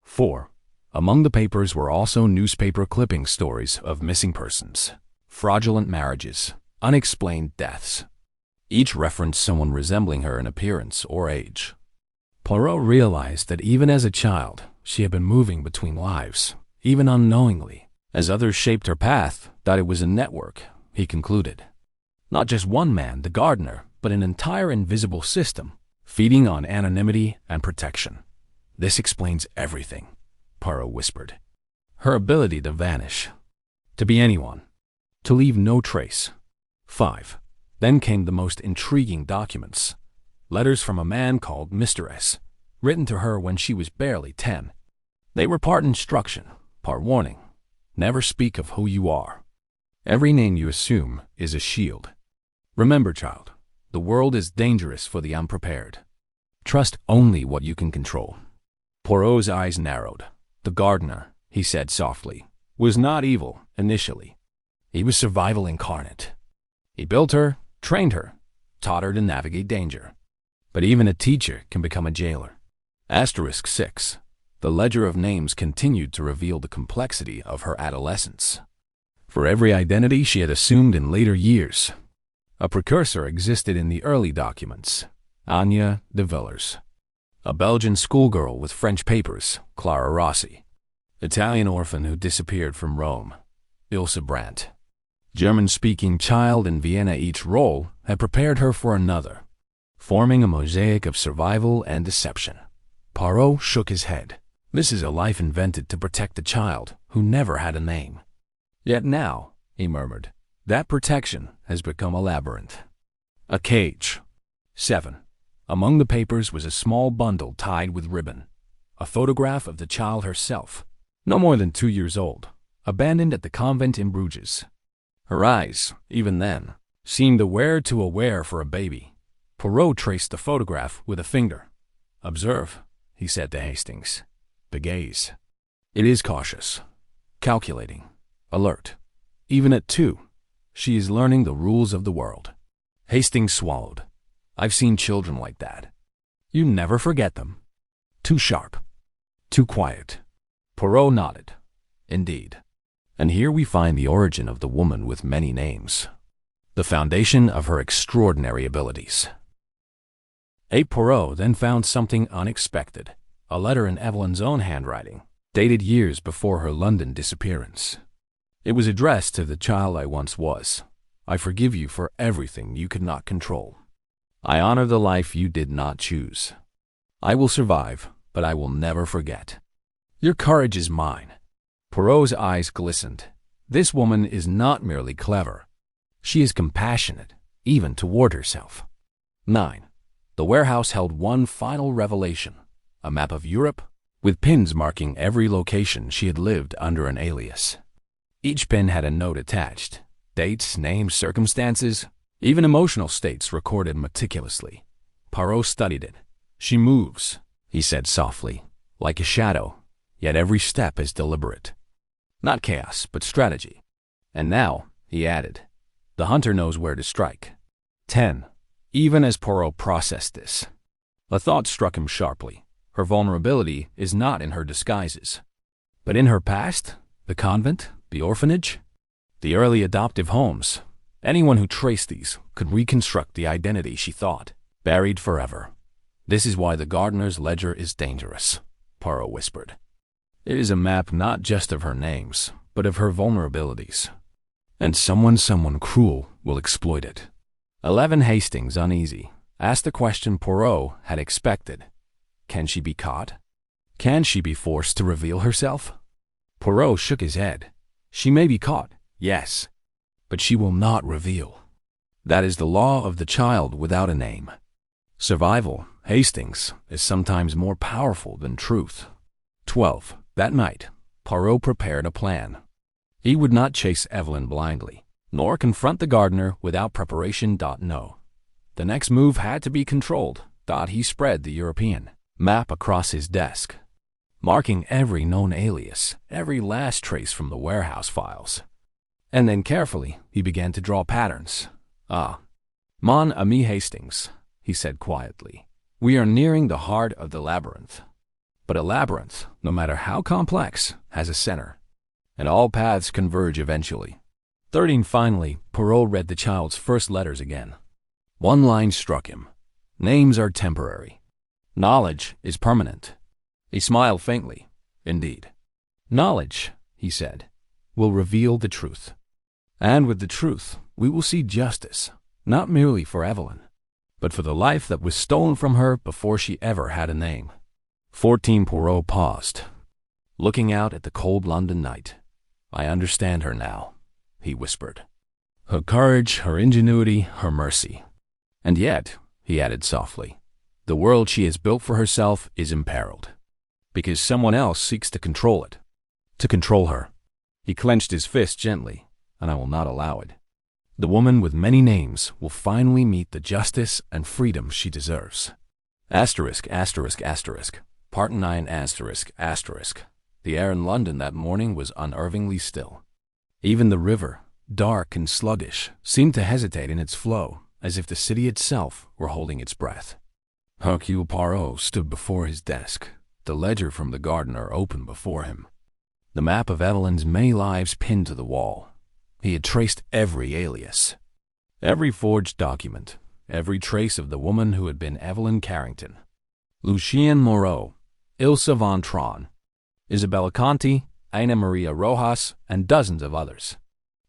4. Among the papers were also newspaper clipping stories of missing persons, fraudulent marriages, unexplained deaths. Each referenced someone resembling her in appearance or age. Poirot realized that even as a child, she had been moving between lives, even unknowingly. As others shaped her path, that it was a network, he concluded. Not just one man, the gardener, but an entire invisible system, feeding on anonymity and protection. This explains everything, Poirot whispered. Her ability to vanish, to be anyone, to leave no trace. 5. Then came the most intriguing documents. Letters from a man called Mr. S, written to her when she was barely 10. They were part instruction, part warning. Never speak of who you are. Every name you assume is a shield. Remember, child, the world is dangerous for the unprepared. Trust only what you can control. Poirot's eyes narrowed. The gardener, he said softly, was not evil initially. He was survival incarnate. He built her, trained her, taught her to navigate danger. But even a teacher can become a jailer. Asterisk 6. The ledger of names continued to reveal the complexity of her adolescence. For every identity she had assumed in later years, a precursor existed in the early documents. Anya de Villers. A Belgian schoolgirl with French papers, Clara Rossi. Italian orphan who disappeared from Rome, Ilse Brandt. German-speaking child in Vienna. Each role had prepared her for another, forming a mosaic of survival and deception. Poirot shook his head. This is a life invented to protect a child who never had a name. Yet now, he murmured, That protection has become a labyrinth. A cage. 7. Among the papers was a small bundle tied with ribbon. A photograph of the child herself, no more than 2 years old, abandoned at the convent in Bruges. Her eyes, even then, seemed aware too aware for a baby. Poirot traced the photograph with a finger. "Observe," he said to Hastings. "The gaze. It is cautious, calculating, alert. Even at 2, she is learning the rules of the world." Hastings swallowed. "I've seen children like that. You never forget them. Too sharp. Too quiet." Poirot nodded. "Indeed. And here we find the origin of the woman with many names. The foundation of her extraordinary abilities." Poirot then found something unexpected. A letter in Evelyn's own handwriting, dated years before her London disappearance. It was addressed to the child I once was. "I forgive you for everything you could not control. I honor the life you did not choose. I will survive, but I will never forget. Your courage is mine." Poirot's eyes glistened. This woman is not merely clever. She is compassionate, even toward herself. 9. The warehouse held one final revelation, a map of Europe, with pins marking every location she had lived under an alias. Each pin had a note attached, dates, names, circumstances, even emotional states recorded meticulously. Poirot studied it. "She moves," he said softly, "like a shadow, yet every step is deliberate. Not chaos, but strategy. And now," he added, "the hunter knows where to strike." 10. Even as Poirot processed this, a thought struck him sharply. Her vulnerability is not in her disguises, but in her past, the convent, the orphanage, the early adoptive homes. Anyone who traced these could reconstruct the identity she thought buried forever. "This is why the gardener's ledger is dangerous," Poirot whispered. "It is a map not just of her names, but of her vulnerabilities. And someone cruel will exploit it." 11. Hastings, uneasy, asked the question Poirot had expected. Can she be caught? Can she be forced to reveal herself? Poirot shook his head. "She may be caught, yes, but she will not reveal. That is the law of the child without a name. Survival, Hastings, is sometimes more powerful than truth." 12. That night, Poirot prepared a plan. He would not chase Evelyn blindly, nor confront the gardener without preparation. No. The next move had to be controlled. He spread the European map across his desk, marking every known alias, every last trace from the warehouse files. And then carefully, he began to draw patterns. "Mon ami Hastings," he said quietly, "we are nearing the heart of the labyrinth. But a labyrinth, no matter how complex, has a center, and all paths converge eventually." 13. Finally, Poirot read the child's first letters again. One line struck him. "Names are temporary. Knowledge is permanent." He smiled faintly. "Indeed. Knowledge," he said, "will reveal the truth. And with the truth, we will see justice, not merely for Evelyn, but for the life that was stolen from her before she ever had a name." 14. Poirot paused, looking out at the cold London night. "I understand her now," he whispered. "Her courage, her ingenuity, her mercy. And yet," he added softly, "the world she has built for herself is imperiled, because someone else seeks to control it, to control her." He clenched his fist gently, "and I will not allow it. The woman with many names will finally meet the justice and freedom she deserves." Part 9 ***. The air in London that morning was unnervingly still. Even the river, dark and sluggish, seemed to hesitate in its flow, as if the city itself were holding its breath. Hercule Poirot stood before his desk, the ledger from the gardener open before him, the map of Evelyn's many lives pinned to the wall. He had traced every alias, every forged document, every trace of the woman who had been Evelyn Carrington. Lucien Moreau, Ilse von Traun, Isabella Conti, Ana Maria Rojas, and dozens of others.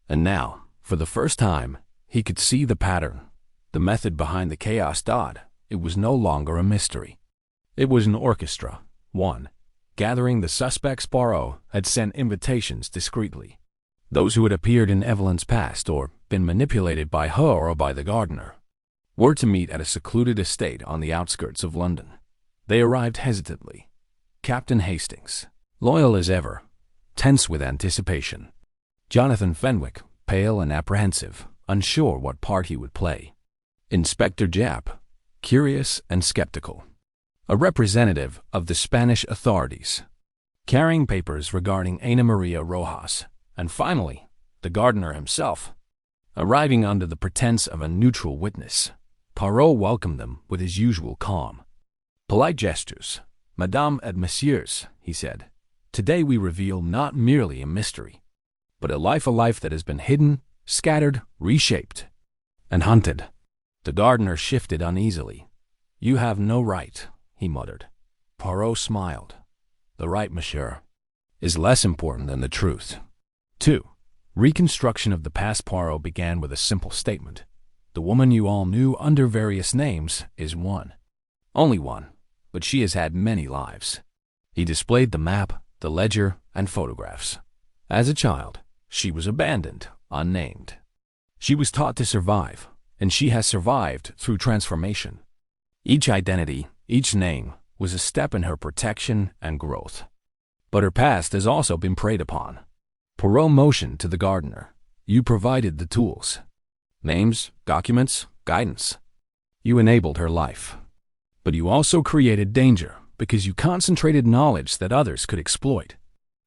And now, for the first time, he could see the pattern, the method behind the chaos. It was no longer a mystery. It was an orchestra. One, gathering the suspects. Poirot had sent invitations discreetly. Those who had appeared in Evelyn's past, or been manipulated by her or by the gardener, were to meet at a secluded estate on the outskirts of London. They arrived hesitantly. Captain Hastings, loyal as ever, tense with anticipation. Jonathan Fenwick, pale and apprehensive, unsure what part he would play. Inspector Japp, curious and skeptical. A representative of the Spanish authorities, carrying papers regarding Ana Maria Rojas, and finally, the gardener himself. Arriving under the pretense of a neutral witness, Poirot welcomed them with his usual calm. Polite gestures. "Madame and messieurs," he said, "today we reveal not merely a mystery, but a life that has been hidden, scattered, reshaped, and hunted." The gardener shifted uneasily. "You have no right," he muttered. Poirot smiled. "The right, monsieur, is less important than the truth." 2. Reconstruction of the past. Poirot began with a simple statement. "The woman you all knew under various names is one. Only one, but she has had many lives." He displayed the map, the ledger, and photographs. As a child, she was abandoned, unnamed. She was taught to survive, and she has survived through transformation. Each identity, each name, was a step in her protection and growth. But her past has also been preyed upon. Poirot motioned to the gardener. "You provided the tools. Names, documents, guidance. You enabled her life. But you also created danger because you concentrated knowledge that others could exploit."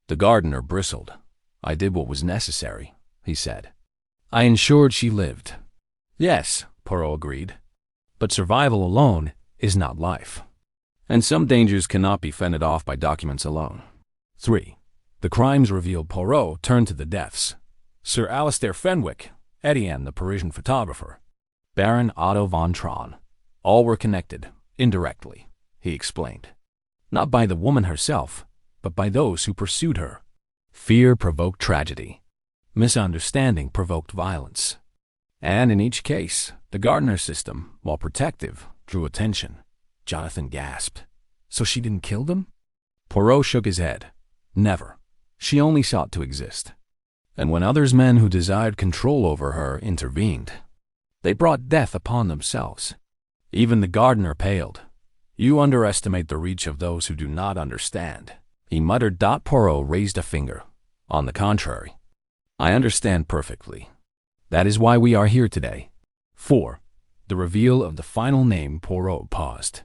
The gardener bristled. "I did what was necessary," he said. "I ensured she lived." "Yes," Poirot agreed. "But survival alone is not life. And some dangers cannot be fended off by documents alone." 3. The crimes revealed. Poirot turned to the deaths. Sir Alistair Fenwick, Etienne the Parisian photographer, Baron Otto von Traun. All were connected, indirectly, he explained. Not by the woman herself, but by those who pursued her. Fear provoked tragedy. Misunderstanding provoked violence. And in each case, the gardener system, while protective, drew attention. Jonathan gasped. "So she didn't kill them?" Poirot shook his head. "Never. She only sought to exist. And when others, men who desired control over her, intervened, they brought death upon themselves." Even the gardener paled. "You underestimate the reach of those who do not understand," he muttered. Poirot raised a finger. "On the contrary, I understand perfectly. That is why we are here today." 4. The reveal of the final name. Poirot paused.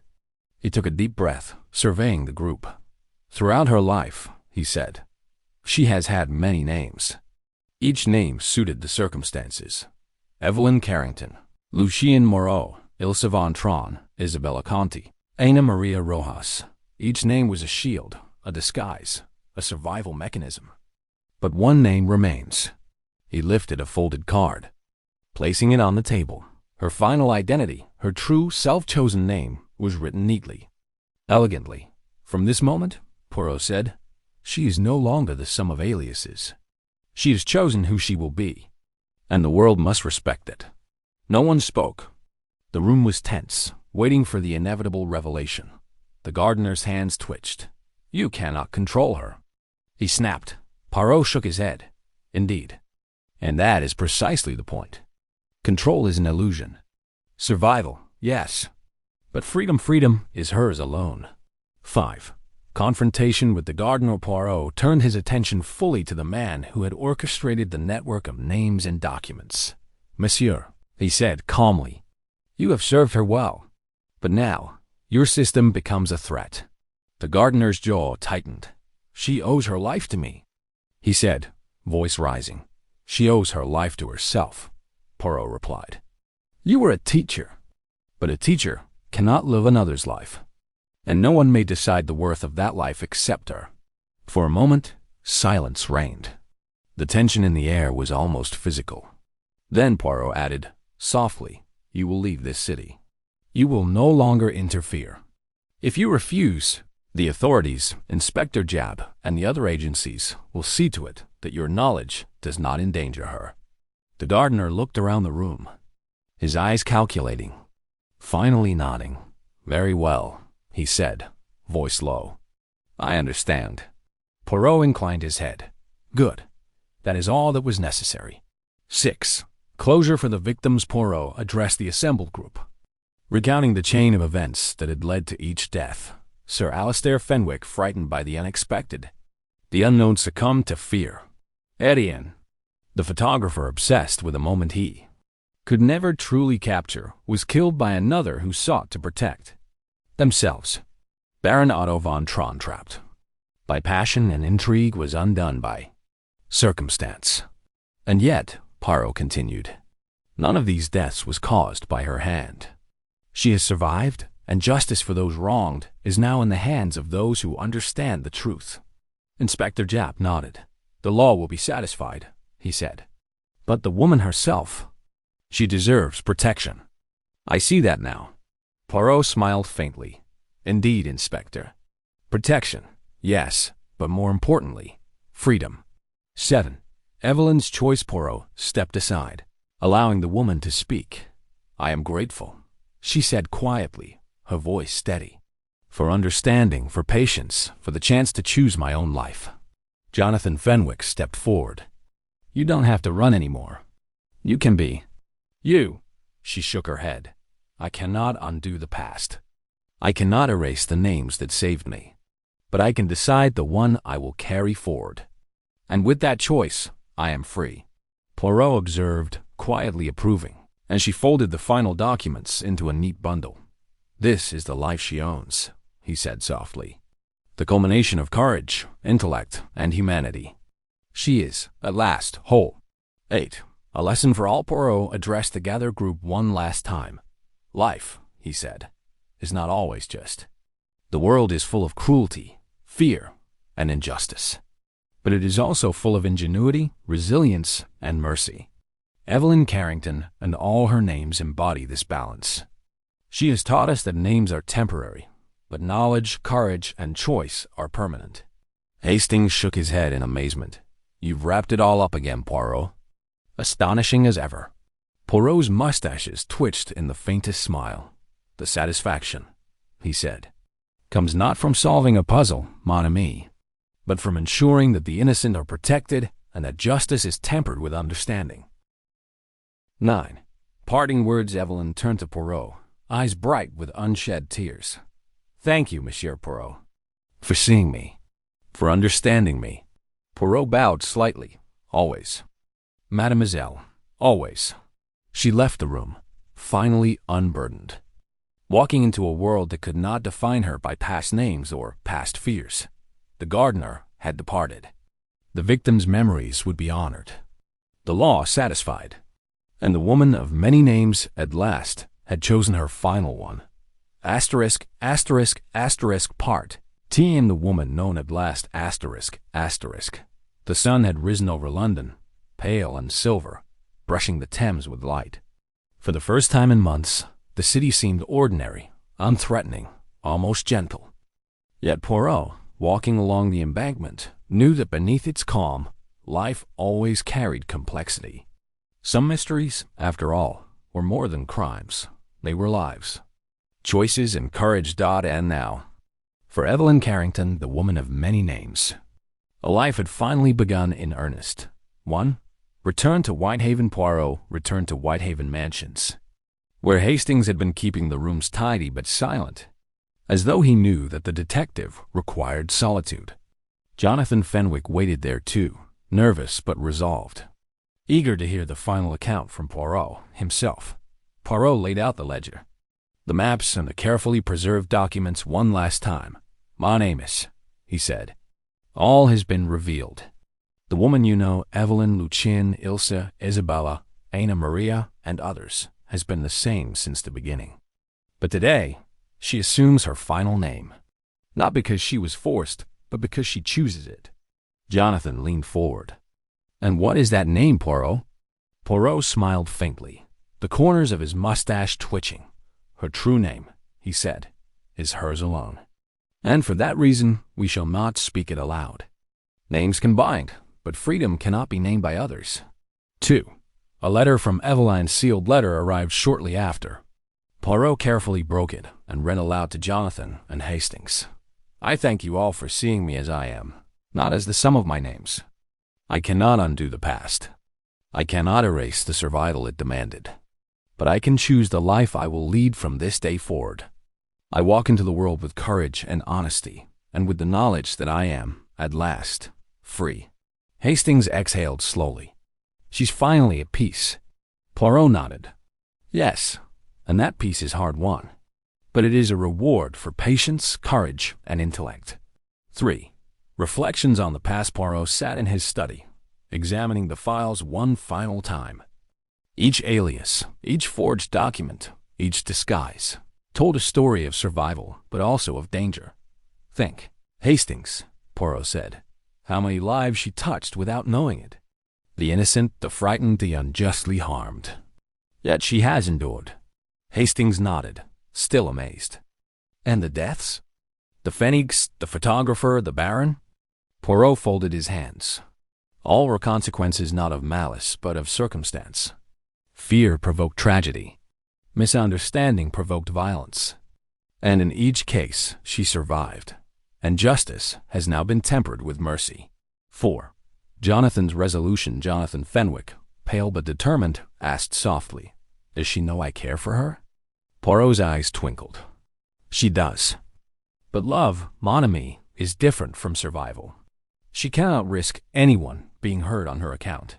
He took a deep breath, surveying the group. "Throughout her life," he said, "she has had many names. Each name suited the circumstances. Evelyn Carrington, Lucien Moreau, Ilse von Traun, Isabella Conti, Ana Maria Rojas. Each name was a shield, a disguise, a survival mechanism. But one name remains." He lifted a folded card, placing it on the table. Her final identity, her true self-chosen name, was written neatly, elegantly. "From this moment," Poirot said, "she is no longer the sum of aliases. She has chosen who she will be, and the world must respect it." No one spoke. The room was tense, waiting for the inevitable revelation. The gardener's hands twitched. "You cannot control her," he snapped. Poirot shook his head. "Indeed. And that is precisely the point. Control is an illusion. Survival, yes. But freedom is hers alone." 5. Confrontation with the gardener. Poirot turned his attention fully to the man who had orchestrated the network of names and documents. "Monsieur," he said calmly, "you have served her well. But now, your system becomes a threat." The gardener's jaw tightened. "She owes her life to me," he said, voice rising. "She owes her life to herself," Poirot replied. "You were a teacher, but a teacher cannot live another's life, and no one may decide the worth of that life except her." For a moment, silence reigned. The tension in the air was almost physical. Then Poirot added, softly, "You will leave this city. You will no longer interfere. If you refuse, the authorities, Inspector Japp, and the other agencies will see to it that your knowledge does not endanger her." The gardener looked around the room, his eyes calculating, finally nodding. "Very well," he said, voice low. "I understand." Poirot inclined his head. "Good. That is all that was necessary." 6. Closure for the victims. Poirot addressed the assembled group, recounting the chain of events that had led to each death. Sir Alistair Fenwick, frightened by the unexpected. The unknown, succumbed to fear. Etienne, the photographer obsessed with a moment he could never truly capture, was killed by another who sought to protect themselves. Baron Otto von Traun, trapped by passion and intrigue, was undone by circumstance. And yet, Poirot continued, none of these deaths was caused by her hand. She has survived, and justice for those wronged is now in the hands of those who understand the truth. Inspector Japp nodded. The law will be satisfied, he said. But the woman herself, she deserves protection. I see that now. Poirot smiled faintly. Indeed, Inspector. Protection, yes, but more importantly, freedom. 7. Evelyn's choice. Poirot stepped aside, allowing the woman to speak. I am grateful, she said quietly, her voice steady, for understanding, for patience, for the chance to choose my own life. Jonathan Fenwick stepped forward. You don't have to run anymore. You can be you. She shook her head. I cannot undo the past. I cannot erase the names that saved me. But I can decide the one I will carry forward. And with that choice, I am free. Poirot observed, quietly approving, and she folded the final documents into a neat bundle. This is the life she owns, he said softly. The culmination of courage, intellect, and humanity. She is, at last, whole. 8. A lesson for all. Poirot addressed the gathered group one last time. Life, he said, is not always just. The world is full of cruelty, fear, and injustice. But it is also full of ingenuity, resilience, and mercy. Evelyn Carrington and all her names embody this balance. She has taught us that names are temporary, but knowledge, courage, and choice are permanent. Hastings shook his head in amazement. You've wrapped it all up again, Poirot. Astonishing as ever. Poirot's mustaches twitched in the faintest smile. The satisfaction, he said, comes not from solving a puzzle, mon ami, but from ensuring that the innocent are protected and that justice is tempered with understanding. 9. Parting words. Evelyn turned to Poirot, eyes bright with unshed tears. Thank you, Monsieur Poirot, for seeing me, for understanding me. Poirot bowed slightly. Always. Mademoiselle, always. She left the room, finally unburdened, walking into a world that could not define her by past names or past fears. The gardener had departed. The victim's memories would be honored. The law satisfied. And the woman of many names, at last, had chosen her final one. Asterisk, asterisk, asterisk, part. T. The woman known at last, asterisk, asterisk. The sun had risen over London, pale and silver, brushing the Thames with light. For the first time in months, the city seemed ordinary, unthreatening, almost gentle. Yet Poirot, walking along the embankment, knew that beneath its calm, life always carried complexity. Some mysteries, after all, were more than crimes. They were lives. Choices and courage. And now, for Evelyn Carrington, the woman of many names, a life had finally begun in earnest. 1. Return to Whitehaven. Poirot returned to Whitehaven Mansions, where Hastings had been keeping the rooms tidy but silent, as though he knew that the detective required solitude. Jonathan Fenwick waited there too, nervous but resolved, eager to hear the final account from Poirot himself. Poirot laid out the ledger, the maps and the carefully preserved documents one last time. Mon Amos, he said, all has been revealed. The woman you know, Evelyn, Lucien, Ilse, Isabella, Anna Maria, and others, has been the same since the beginning. But today, she assumes her final name, not because she was forced, but because she chooses it. Jonathan leaned forward. And what is that name, Poirot? Poirot smiled faintly, the corners of his mustache twitching. Her true name, he said, is hers alone. And for that reason, we shall not speak it aloud. Names can bind, but freedom cannot be named by others. 2. A letter from Evelyn's sealed letter arrived shortly after. Poirot carefully broke it and read aloud to Jonathan and Hastings. I thank you all for seeing me as I am, not as the sum of my names. I cannot undo the past. I cannot erase the survival it demanded, but I can choose the life I will lead from this day forward. I walk into the world with courage and honesty, and with the knowledge that I am, at last, free." Hastings exhaled slowly. "She's finally at peace." Poirot nodded. "Yes, and that peace is hard-won. But it is a reward for patience, courage, and intellect." 3. Reflections on the past. Poirot sat in his study, examining the files one final time. Each alias, each forged document, each disguise, told a story of survival, but also of danger. "Think, Hastings," Poirot said, "how many lives she touched without knowing it. The innocent, the frightened, the unjustly harmed. Yet she has endured." Hastings nodded, still amazed. "And the deaths? The Phoenix, the photographer, the Baron?" Poirot folded his hands. "All were consequences not of malice, but of circumstance. Fear provoked tragedy. Misunderstanding provoked violence. And in each case, she survived. And justice has now been tempered with mercy." 4. Jonathan's resolution. Jonathan Fenwick, pale but determined, asked softly, "Does she know I care for her?" Poirot's eyes twinkled. "She does. But love, mon ami, is different from survival. She cannot risk anyone being hurt on her account.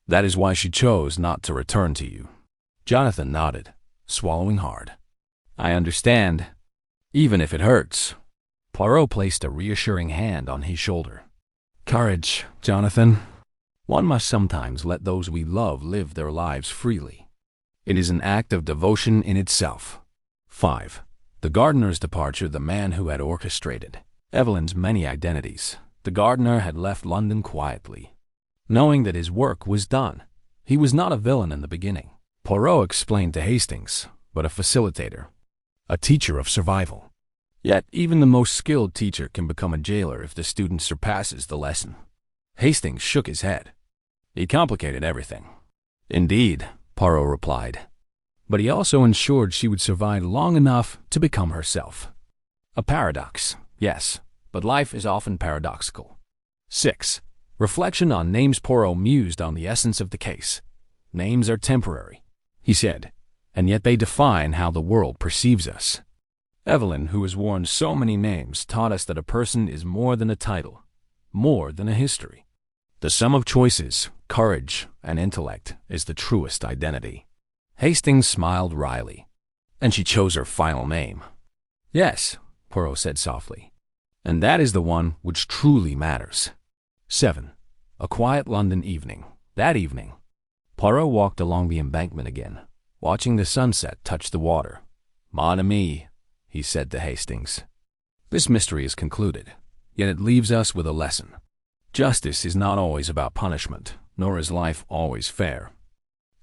That is why she chose not to return to you." Jonathan nodded, swallowing hard. "I understand, even if it hurts." Poirot placed a reassuring hand on his shoulder. "Courage, Jonathan. One must sometimes let those we love live their lives freely. It is an act of devotion in itself." 5. The gardener's departure. The man who had orchestrated Evelyn's many identities. The gardener had left London quietly, knowing that his work was done. He was not a villain in the beginning, Poirot explained to Hastings, but a facilitator, a teacher of survival. Yet even the most skilled teacher can become a jailer if the student surpasses the lesson. Hastings shook his head. "He complicated everything." "Indeed," Poirot replied. "But he also ensured she would survive long enough to become herself." A paradox, yes, but life is often paradoxical. 6. Reflection on names. Poirot mused on the essence of the case. "Names are temporary," he said, "and yet they define how the world perceives us. Evelyn, who has worn so many names, taught us that a person is more than a title, more than a history. The sum of choices, courage, and intellect is the truest identity." Hastings smiled wryly. "And she chose her final name." "Yes," Poirot said softly, "and that is the one which truly matters." 7. A quiet London evening. That evening, Poirot walked along the embankment again, watching the sunset touch the water. "Mon ami," he said to Hastings, "this mystery is concluded, yet it leaves us with a lesson. Justice is not always about punishment, nor is life always fair.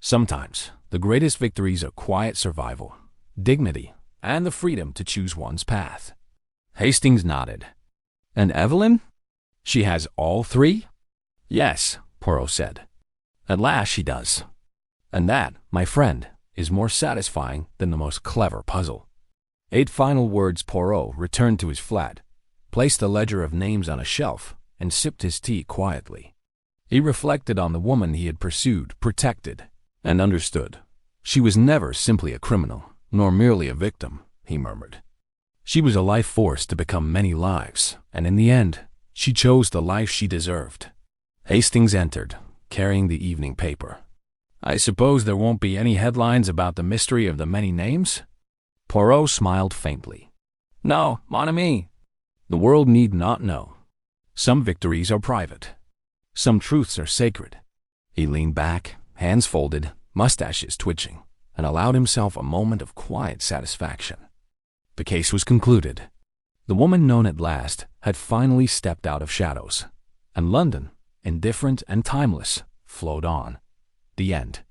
Sometimes the greatest victories are quiet survival, dignity, and the freedom to choose one's path." Hastings nodded. "And Evelyn? She has all three?" "Yes," Poirot said. "At last she does. And that, my friend, is more satisfying than the most clever puzzle." 8 final words. Poirot returned to his flat, placed the ledger of names on a shelf, and sipped his tea quietly. He reflected on the woman he had pursued, protected, and understood. "She was never simply a criminal, nor merely a victim," he murmured. "She was a life force to become many lives, and in the end, she chose the life she deserved." Hastings entered, carrying the evening paper. "I suppose there won't be any headlines about the mystery of the many names?" Poirot smiled faintly. "No, mon ami. The world need not know. Some victories are private. Some truths are sacred." He leaned back, hands folded, mustaches twitching, and allowed himself a moment of quiet satisfaction. The case was concluded. The woman known at last had finally stepped out of shadows, and London, indifferent and timeless, flowed on. The end.